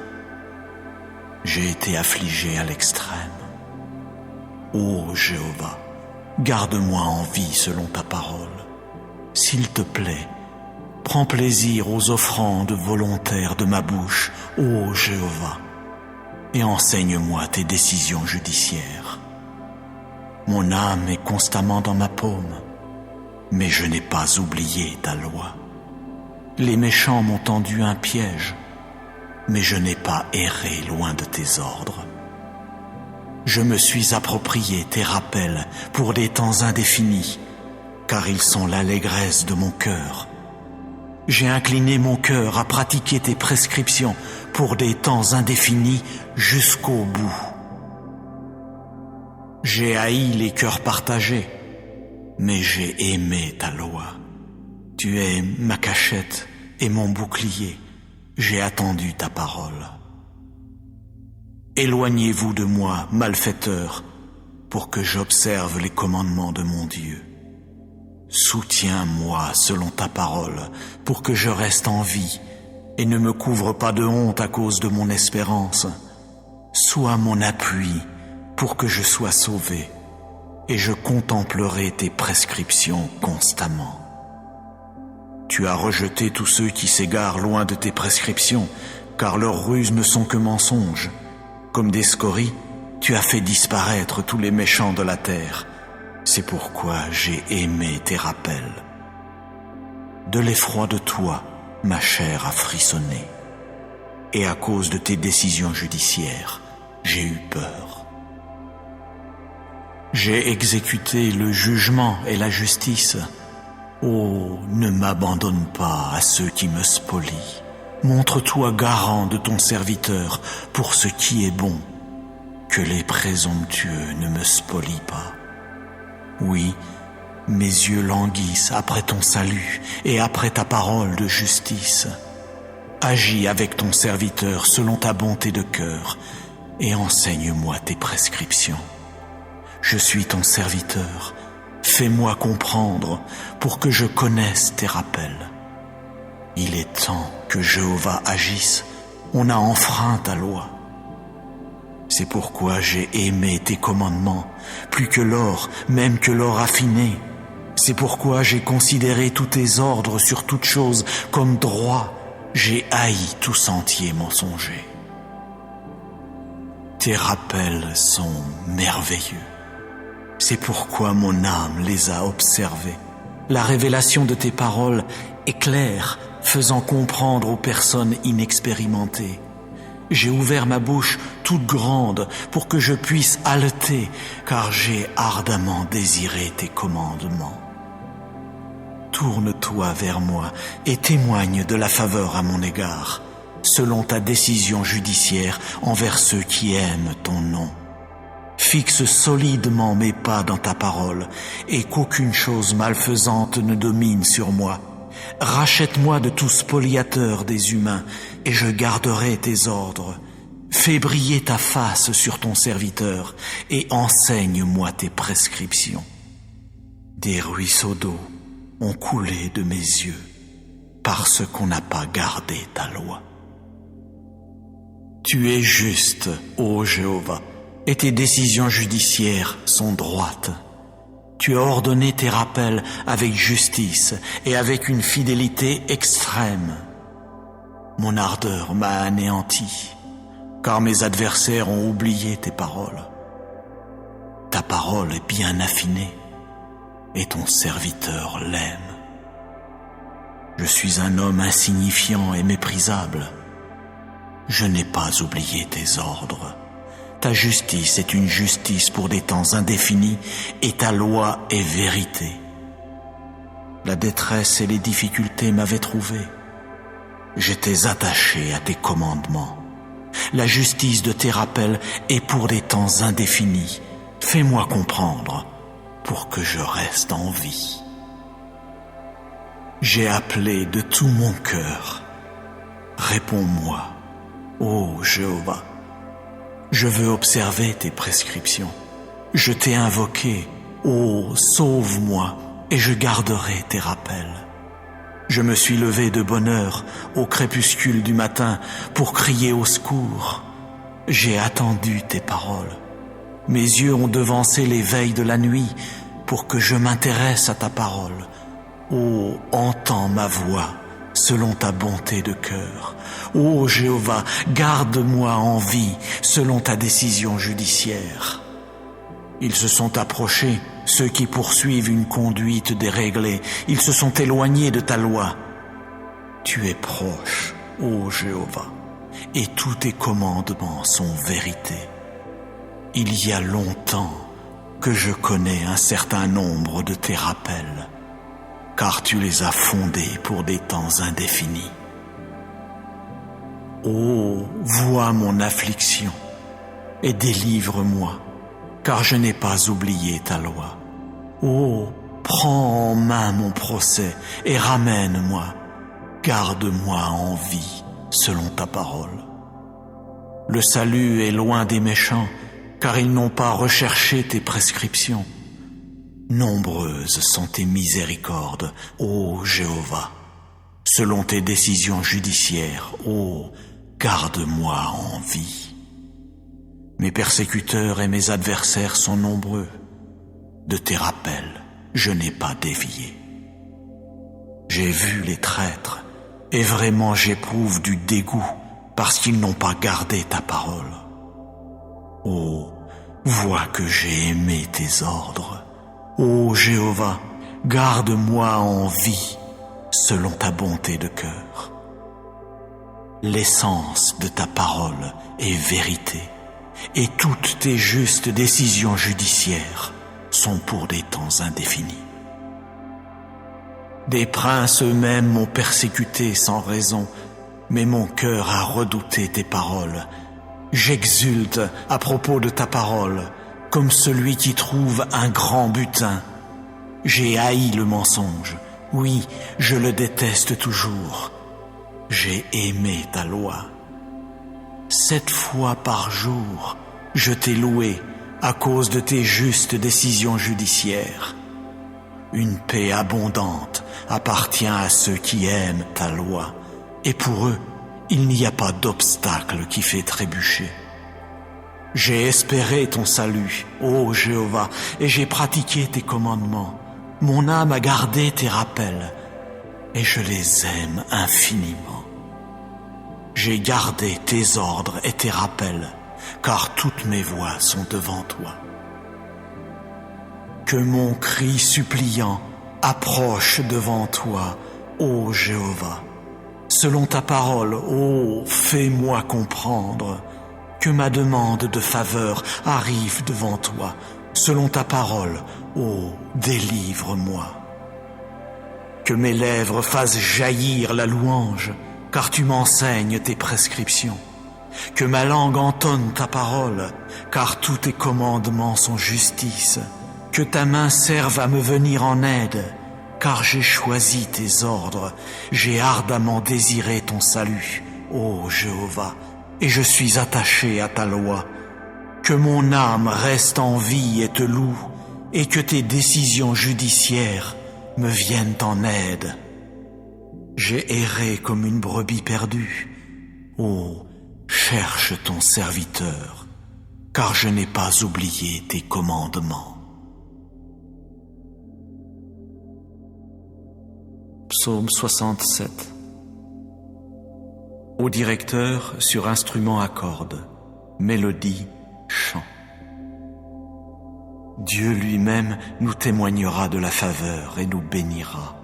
J'ai été affligé à l'extrême. Ô Jéhovah, garde-moi en vie selon ta parole. S'il te plaît, prends plaisir aux offrandes volontaires de ma bouche, ô Jéhovah, et enseigne-moi tes décisions judiciaires. Mon âme est constamment dans ma paume, mais je n'ai pas oublié ta loi. Les méchants m'ont tendu un piège, mais je n'ai pas erré loin de tes ordres. Je me suis approprié tes rappels pour des temps indéfinis, car ils sont l'allégresse de mon cœur. J'ai incliné mon cœur à pratiquer tes prescriptions pour des temps indéfinis jusqu'au bout. J'ai haï les cœurs partagés, mais j'ai aimé ta loi. Tu es ma cachette et mon bouclier. J'ai attendu ta parole. Éloignez-vous de moi, malfaiteurs, pour que j'observe les commandements de mon Dieu. Soutiens-moi selon ta parole, pour que je reste en vie, et ne me couvre pas de honte à cause de mon espérance. Sois mon appui, pour que je sois sauvé, et je contemplerai tes prescriptions constamment. Tu as rejeté tous ceux qui s'égarent loin de tes prescriptions, car leurs ruses ne sont que mensonges. Comme des scories, tu as fait disparaître tous les méchants de la terre. C'est pourquoi j'ai aimé tes rappels. De l'effroi de toi, ma chair a frissonné, et à cause de tes décisions judiciaires, j'ai eu peur. J'ai exécuté le jugement et la justice. Oh, ne m'abandonne pas à ceux qui me spolient. Montre-toi garant de ton serviteur pour ce qui est bon. Que les présomptueux ne me spolient pas. Oui, mes yeux languissent après ton salut et après ta parole de justice. Agis avec ton serviteur selon ta bonté de cœur et enseigne-moi tes prescriptions. Je suis ton serviteur, fais-moi comprendre pour que je connaisse tes rappels. Il est temps que Jéhovah agisse, on a enfreint ta loi. C'est pourquoi j'ai aimé tes commandements, plus que l'or, même que l'or affiné. C'est pourquoi j'ai considéré tous tes ordres sur toute chose comme droit. J'ai haï tout sentier mensonger. Tes rappels sont merveilleux. C'est pourquoi mon âme les a observés. La révélation de tes paroles est claire, faisant comprendre aux personnes inexpérimentées. J'ai ouvert ma bouche toute grande pour que je puisse haleter, car j'ai ardemment désiré tes commandements. Tourne-toi vers moi et témoigne de la faveur à mon égard, selon ta décision judiciaire envers ceux qui aiment ton nom. Fixe solidement mes pas dans ta parole, et qu'aucune chose malfaisante ne domine sur moi. Rachète-moi de tout spoliateur des humains, et je garderai tes ordres. Fais briller ta face sur ton serviteur, et enseigne-moi tes prescriptions. Des ruisseaux d'eau ont coulé de mes yeux, parce qu'on n'a pas gardé ta loi. Tu es juste, ô Jéhovah, et tes décisions judiciaires sont droites. Tu as ordonné tes rappels avec justice et avec une fidélité extrême. Mon ardeur m'a anéanti, car mes adversaires ont oublié tes paroles. Ta parole est bien affinée, et ton serviteur l'aime. Je suis un homme insignifiant et méprisable. Je n'ai pas oublié tes ordres. Ta justice est une justice pour des temps indéfinis, et ta loi est vérité. La détresse et les difficultés m'avaient trouvé. J'étais attaché à tes commandements. La justice de tes rappels est pour des temps indéfinis. Fais-moi comprendre pour que je reste en vie. J'ai appelé de tout mon cœur. Réponds-moi, ô Jéhovah. Je veux observer tes prescriptions. Je t'ai invoqué, ô sauve-moi, et je garderai tes rappels. Je me suis levé de bonne heure au crépuscule du matin pour crier au secours. J'ai attendu tes paroles. Mes yeux ont devancé les veilles de la nuit pour que je m'intéresse à ta parole. Ô, entends ma voix selon ta bonté de cœur. Ô Jéhovah, garde-moi en vie selon ta décision judiciaire. Ils se sont approchés, ceux qui poursuivent une conduite déréglée. Ils se sont éloignés de ta loi. Tu es proche, ô Jéhovah, et tous tes commandements sont vérité. Il y a longtemps que je connais un certain nombre de tes rappels, car tu les as fondés pour des temps indéfinis. Ô, vois mon affliction et délivre-moi, car je n'ai pas oublié ta loi. Ô, prends en main mon procès et ramène-moi. Garde-moi en vie selon ta parole. Le salut est loin des méchants, car ils n'ont pas recherché tes prescriptions. Nombreuses sont tes miséricordes, ô Jéhovah. Selon tes décisions judiciaires, ô, garde-moi en vie. Mes persécuteurs et mes adversaires sont nombreux. De tes rappels, je n'ai pas dévié. J'ai vu les traîtres, et vraiment j'éprouve du dégoût parce qu'ils n'ont pas gardé ta parole. Ô, vois que j'ai aimé tes ordres. Ô Jéhovah, garde-moi en vie selon ta bonté de cœur. L'essence de ta parole est vérité, et toutes tes justes décisions judiciaires sont pour des temps indéfinis. Des princes eux-mêmes m'ont persécuté sans raison, mais mon cœur a redouté tes paroles. J'exulte à propos de ta parole, comme celui qui trouve un grand butin. J'ai haï le mensonge, oui, je le déteste toujours. J'ai aimé ta loi. 7 fois par jour, je t'ai loué à cause de tes justes décisions judiciaires. Une paix abondante appartient à ceux qui aiment ta loi, et pour eux, il n'y a pas d'obstacle qui fait trébucher. J'ai espéré ton salut, ô Jéhovah, et j'ai pratiqué tes commandements. Mon âme a gardé tes rappels, et je les aime infiniment. J'ai gardé tes ordres et tes rappels, car toutes mes voies sont devant toi. Que mon cri suppliant approche devant toi, ô Jéhovah. Selon ta parole, ô, fais-moi comprendre. Que ma demande de faveur arrive devant toi. Selon ta parole, ô, délivre-moi. Que mes lèvres fassent jaillir la louange, car tu m'enseignes tes prescriptions. Que ma langue entonne ta parole, car tous tes commandements sont justice. Que ta main serve à me venir en aide, car j'ai choisi tes ordres. J'ai ardemment désiré ton salut, ô Jéhovah, et je suis attaché à ta loi. Que mon âme reste en vie et te loue, et que tes décisions judiciaires me viennent en aide. J'ai erré comme une brebis perdue. Ô, cherche ton serviteur, car je n'ai pas oublié tes commandements. Psaume 67. Au directeur sur instrument à cordes, mélodie, chant. Dieu lui-même nous témoignera de la faveur et nous bénira.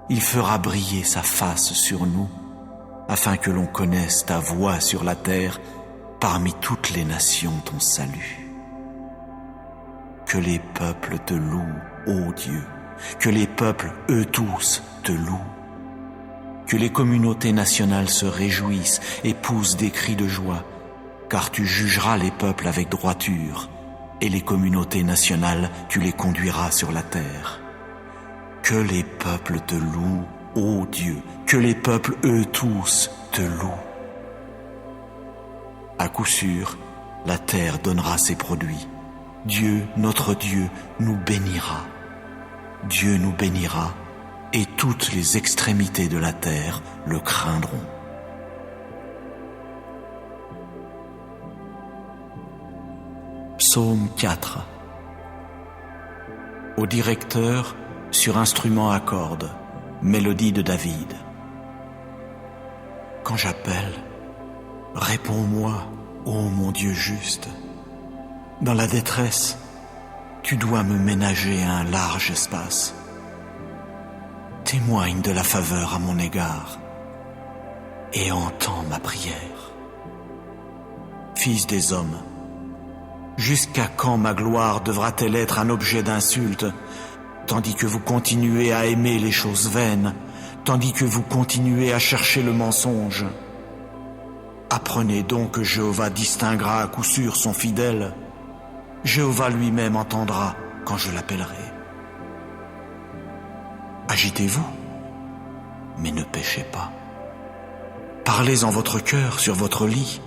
Il fera briller sa face sur nous, afin que l'on connaisse ta voix sur la terre, parmi toutes les nations ton salut. Que les peuples te louent, ô Dieu, que les peuples, eux tous, te louent. Que les communautés nationales se réjouissent et poussent des cris de joie, car tu jugeras les peuples avec droiture, et les communautés nationales, tu les conduiras sur la terre. Que les peuples te louent, ô Dieu, que les peuples, eux tous, te louent. À coup sûr, la terre donnera ses produits. Dieu, notre Dieu, nous bénira. Dieu nous bénira, et toutes les extrémités de la terre le craindront. Psaume 4. Au directeur, sur instrument à cordes, mélodie de David. Quand j'appelle, réponds-moi, ô mon Dieu juste. Dans la détresse, tu dois me ménager un large espace. Témoigne de la faveur à mon égard et entends ma prière. Fils des hommes, jusqu'à quand ma gloire devra-t-elle être un objet d'insulte, tandis que vous continuez à aimer les choses vaines, tandis que vous continuez à chercher le mensonge? Apprenez donc que Jéhovah distinguera à coup sûr son fidèle. Jéhovah lui-même entendra quand je l'appellerai. Agitez-vous, mais ne péchez pas. Parlez en votre cœur sur votre lit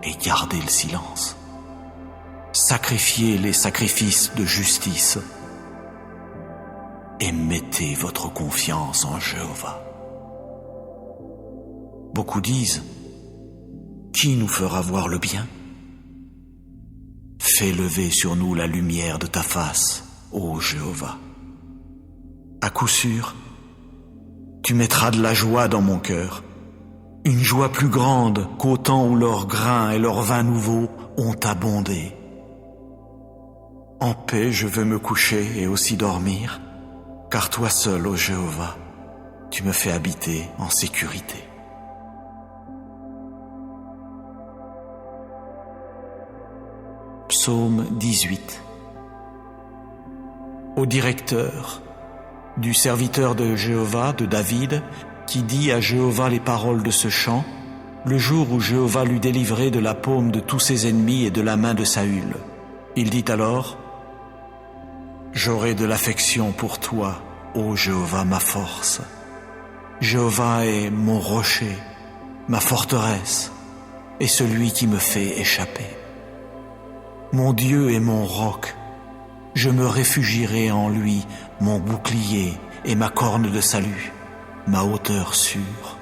et gardez le silence. Sacrifiez les sacrifices de justice et mettez votre confiance en Jéhovah. Beaucoup disent, qui nous fera voir le bien? Fais lever sur nous la lumière de ta face, ô Jéhovah. À coup sûr, tu mettras de la joie dans mon cœur, une joie plus grande qu'au temps où leurs grains et leurs vins nouveaux ont abondé. En paix je veux me coucher et aussi dormir, car toi seul, ô Jéhovah, tu me fais habiter en sécurité. Psaume 18. Au directeur, du serviteur de Jéhovah, de David, qui dit à Jéhovah les paroles de ce chant, le jour où Jéhovah l'eut délivré de la paume de tous ses ennemis et de la main de Saül. Il dit alors, « J'aurai de l'affection pour toi, ô Jéhovah, ma force. Jéhovah est mon rocher, ma forteresse, et celui qui me fait échapper. Mon Dieu est mon roc, je me réfugierai en lui, mon bouclier et ma corne de salut, ma hauteur sûre.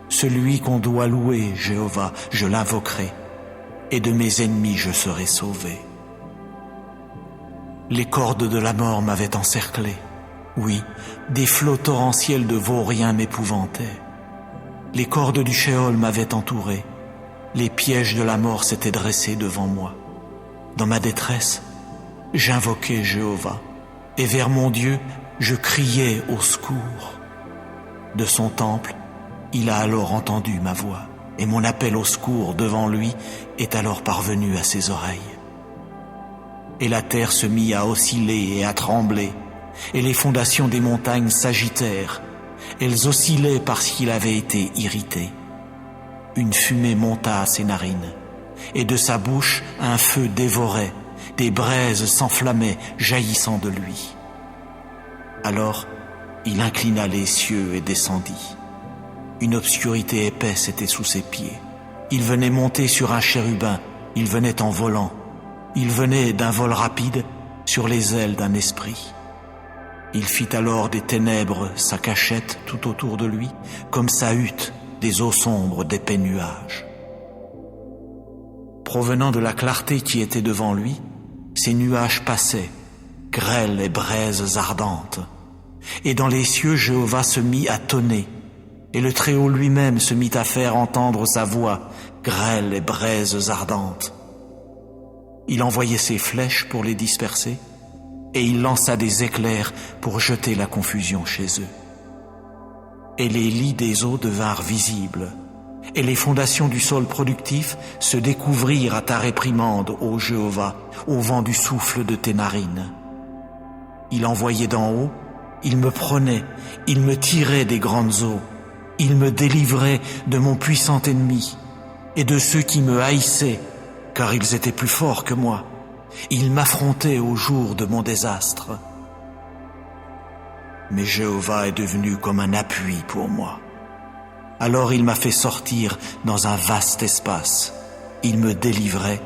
Celui qu'on doit louer, Jéhovah, je l'invoquerai, et de mes ennemis je serai sauvé. Les cordes de la mort m'avaient encerclé, oui, des flots torrentiels de vauriens m'épouvantaient. Les cordes du Sheol m'avaient entouré, les pièges de la mort s'étaient dressés devant moi. Dans ma détresse, j'invoquais Jéhovah, et vers mon Dieu, je criais au secours. De son temple, il a alors entendu ma voix, et mon appel au secours devant lui est alors parvenu à ses oreilles. Et la terre se mit à osciller et à trembler, et les fondations des montagnes s'agitèrent. Elles oscillaient parce qu'il avait été irrité. Une fumée monta à ses narines, et de sa bouche un feu dévorait, des braises s'enflammaient jaillissant de lui. Alors il inclina les cieux et descendit. Une obscurité épaisse était sous ses pieds. Il venait monter sur un chérubin, il venait en volant. Il venait d'un vol rapide sur les ailes d'un esprit. Il fit alors des ténèbres sa cachette tout autour de lui, comme sa hutte des eaux sombres d'épais nuages. Provenant de la clarté qui était devant lui, ces nuages passaient, grêles et braises ardentes. Et dans les cieux, Jéhovah se mit à tonner, et le Très-Haut lui-même se mit à faire entendre sa voix, grêle et braises ardentes. Il envoyait ses flèches pour les disperser, et il lança des éclairs pour jeter la confusion chez eux. Et les lits des eaux devinrent visibles, et les fondations du sol productif se découvrirent à ta réprimande, ô Jéhovah, au vent du souffle de tes narines. Il envoyait d'en haut, il me prenait, il me tirait des grandes eaux, il me délivrait de mon puissant ennemi et de ceux qui me haïssaient, car ils étaient plus forts que moi. Il m'affrontait au jour de mon désastre. Mais Jéhovah est devenu comme un appui pour moi. Alors il m'a fait sortir dans un vaste espace. Il me délivrait,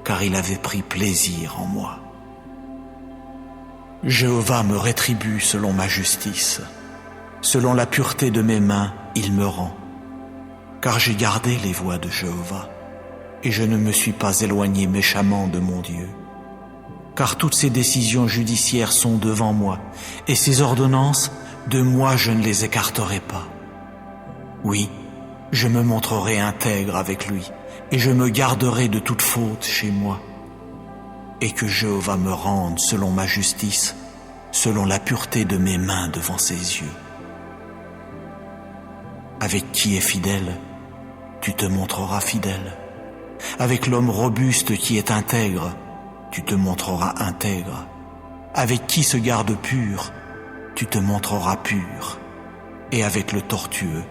car il avait pris plaisir en moi. Jéhovah me rétribue selon ma justice. Selon la pureté de mes mains, il me rend. Car j'ai gardé les voies de Jéhovah, et je ne me suis pas éloigné méchamment de mon Dieu. Car toutes ses décisions judiciaires sont devant moi, et ses ordonnances, de moi je ne les écarterai pas. Oui, je me montrerai intègre avec lui, et je me garderai de toute faute chez moi. Et que Jéhovah me rende selon ma justice, selon la pureté de mes mains devant ses yeux. Avec qui est fidèle, tu te montreras fidèle. Avec l'homme robuste qui est intègre, tu te montreras intègre. Avec qui se garde pur, tu te montreras pur. Et avec le tortueux,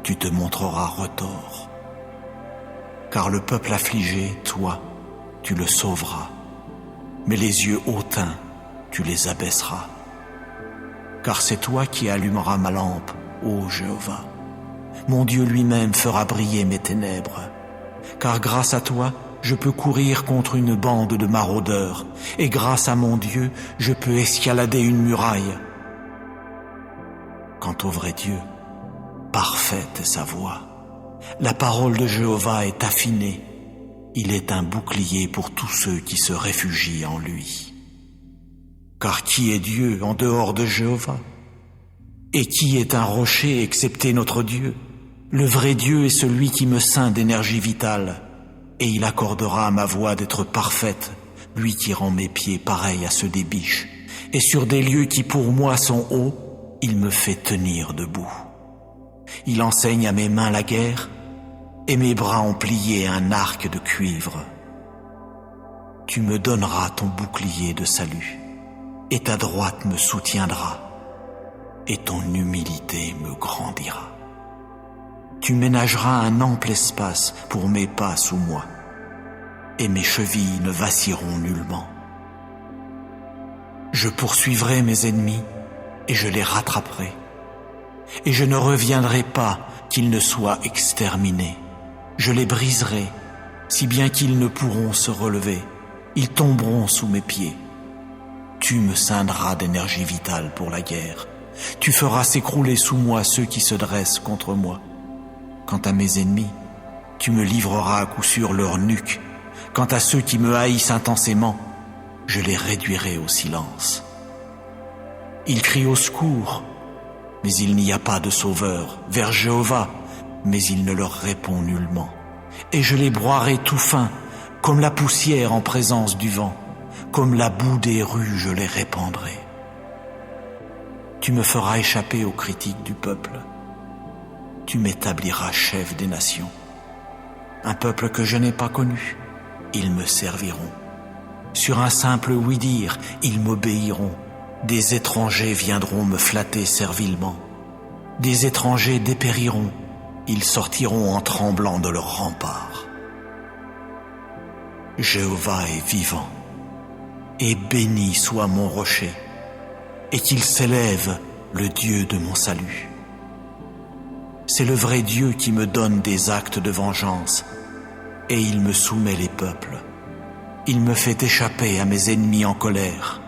tu te montreras retors. Car le peuple affligé, toi, tu le sauveras. Mais les yeux hautains, tu les abaisseras. Car c'est toi qui allumeras ma lampe, ô Jéhovah. Mon Dieu lui-même fera briller mes ténèbres. Car grâce à toi, je peux courir contre une bande de maraudeurs, et grâce à mon Dieu, je peux escalader une muraille. Quant au vrai Dieu, parfaite est sa voix. La parole de Jéhovah est affinée. Il est un bouclier pour tous ceux qui se réfugient en lui. Car qui est Dieu en dehors de Jéhovah? Et qui est un rocher excepté notre Dieu? Le vrai Dieu est celui qui me ceint d'énergie vitale, et il accordera à ma voix d'être parfaite, lui qui rend mes pieds pareils à ceux des biches, et sur des lieux qui pour moi sont hauts, il me fait tenir debout. Il enseigne à mes mains la guerre, et mes bras ont plié un arc de cuivre. Tu me donneras ton bouclier de salut, et ta droite me soutiendra, et ton humilité me grandira. Tu ménageras un ample espace pour mes pas sous moi, et mes chevilles ne vacilleront nullement. Je poursuivrai mes ennemis, et je les rattraperai, et je ne reviendrai pas qu'ils ne soient exterminés. Je les briserai, si bien qu'ils ne pourront se relever, ils tomberont sous mes pieds. Tu me ceindras d'énergie vitale pour la guerre, tu feras s'écrouler sous moi ceux qui se dressent contre moi. Quant à mes ennemis, tu me livreras à coup sûr leur nuque. Quant à ceux qui me haïssent intensément, je les réduirai au silence. Ils crient au secours, mais il n'y a pas de sauveur, vers Jéhovah, mais il ne leur répond nullement. Et je les broierai tout fins, comme la poussière en présence du vent, comme la boue des rues je les répandrai. Tu me feras échapper aux critiques du peuple. Tu m'établiras chef des nations. Un peuple que je n'ai pas connu, ils me serviront. Sur un simple oui-dire, ils m'obéiront. Des étrangers viendront me flatter servilement. Des étrangers dépériront, ils sortiront en tremblant de leurs remparts. Jéhovah est vivant, et béni soit mon rocher, et qu'il s'élève le Dieu de mon salut. C'est le vrai Dieu qui me donne des actes de vengeance, et il me soumet les peuples. Il me fait échapper à mes ennemis en colère.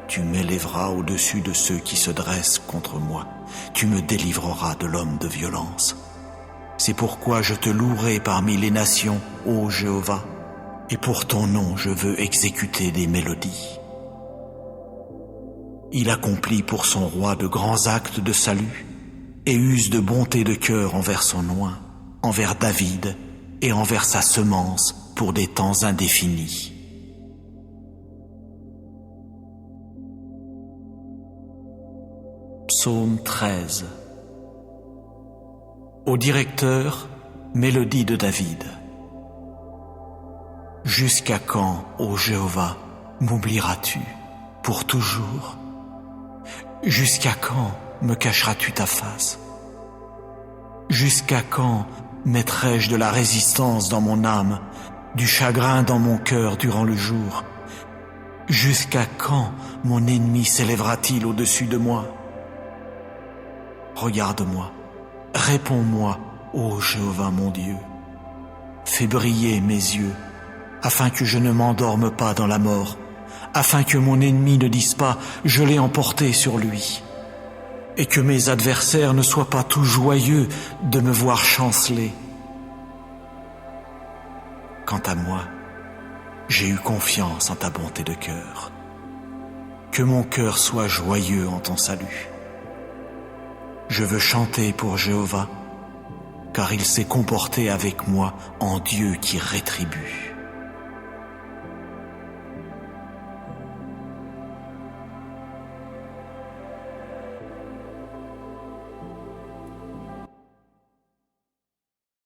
Tu m'élèveras au-dessus de ceux qui se dressent contre moi. Tu me délivreras de l'homme de violence. C'est pourquoi je te louerai parmi les nations, ô Jéhovah, et pour ton nom je veux exécuter des mélodies. Il accomplit pour son roi de grands actes de salut, et use de bonté de cœur envers son oint, envers David et envers sa semence pour des temps indéfinis. Psaume 13. Au directeur, mélodie de David. Jusqu'à quand, ô Jéhovah, m'oublieras-tu? Pour toujours? Jusqu'à quand me cacheras-tu ta face? Jusqu'à quand mettrai-je de la résistance dans mon âme, du chagrin dans mon cœur durant le jour? Jusqu'à quand mon ennemi s'élèvera-t-il au-dessus de moi? Regarde-moi, réponds-moi, ô Jéhovah mon Dieu. Fais briller mes yeux, afin que je ne m'endorme pas dans la mort, afin que mon ennemi ne dise pas « je l'ai emporté sur lui », et que mes adversaires ne soient pas tout joyeux de me voir chanceler. Quant à moi, j'ai eu confiance en ta bonté de cœur. Que mon cœur soit joyeux en ton salut. Je veux chanter pour Jéhovah, car il s'est comporté avec moi en Dieu qui rétribue.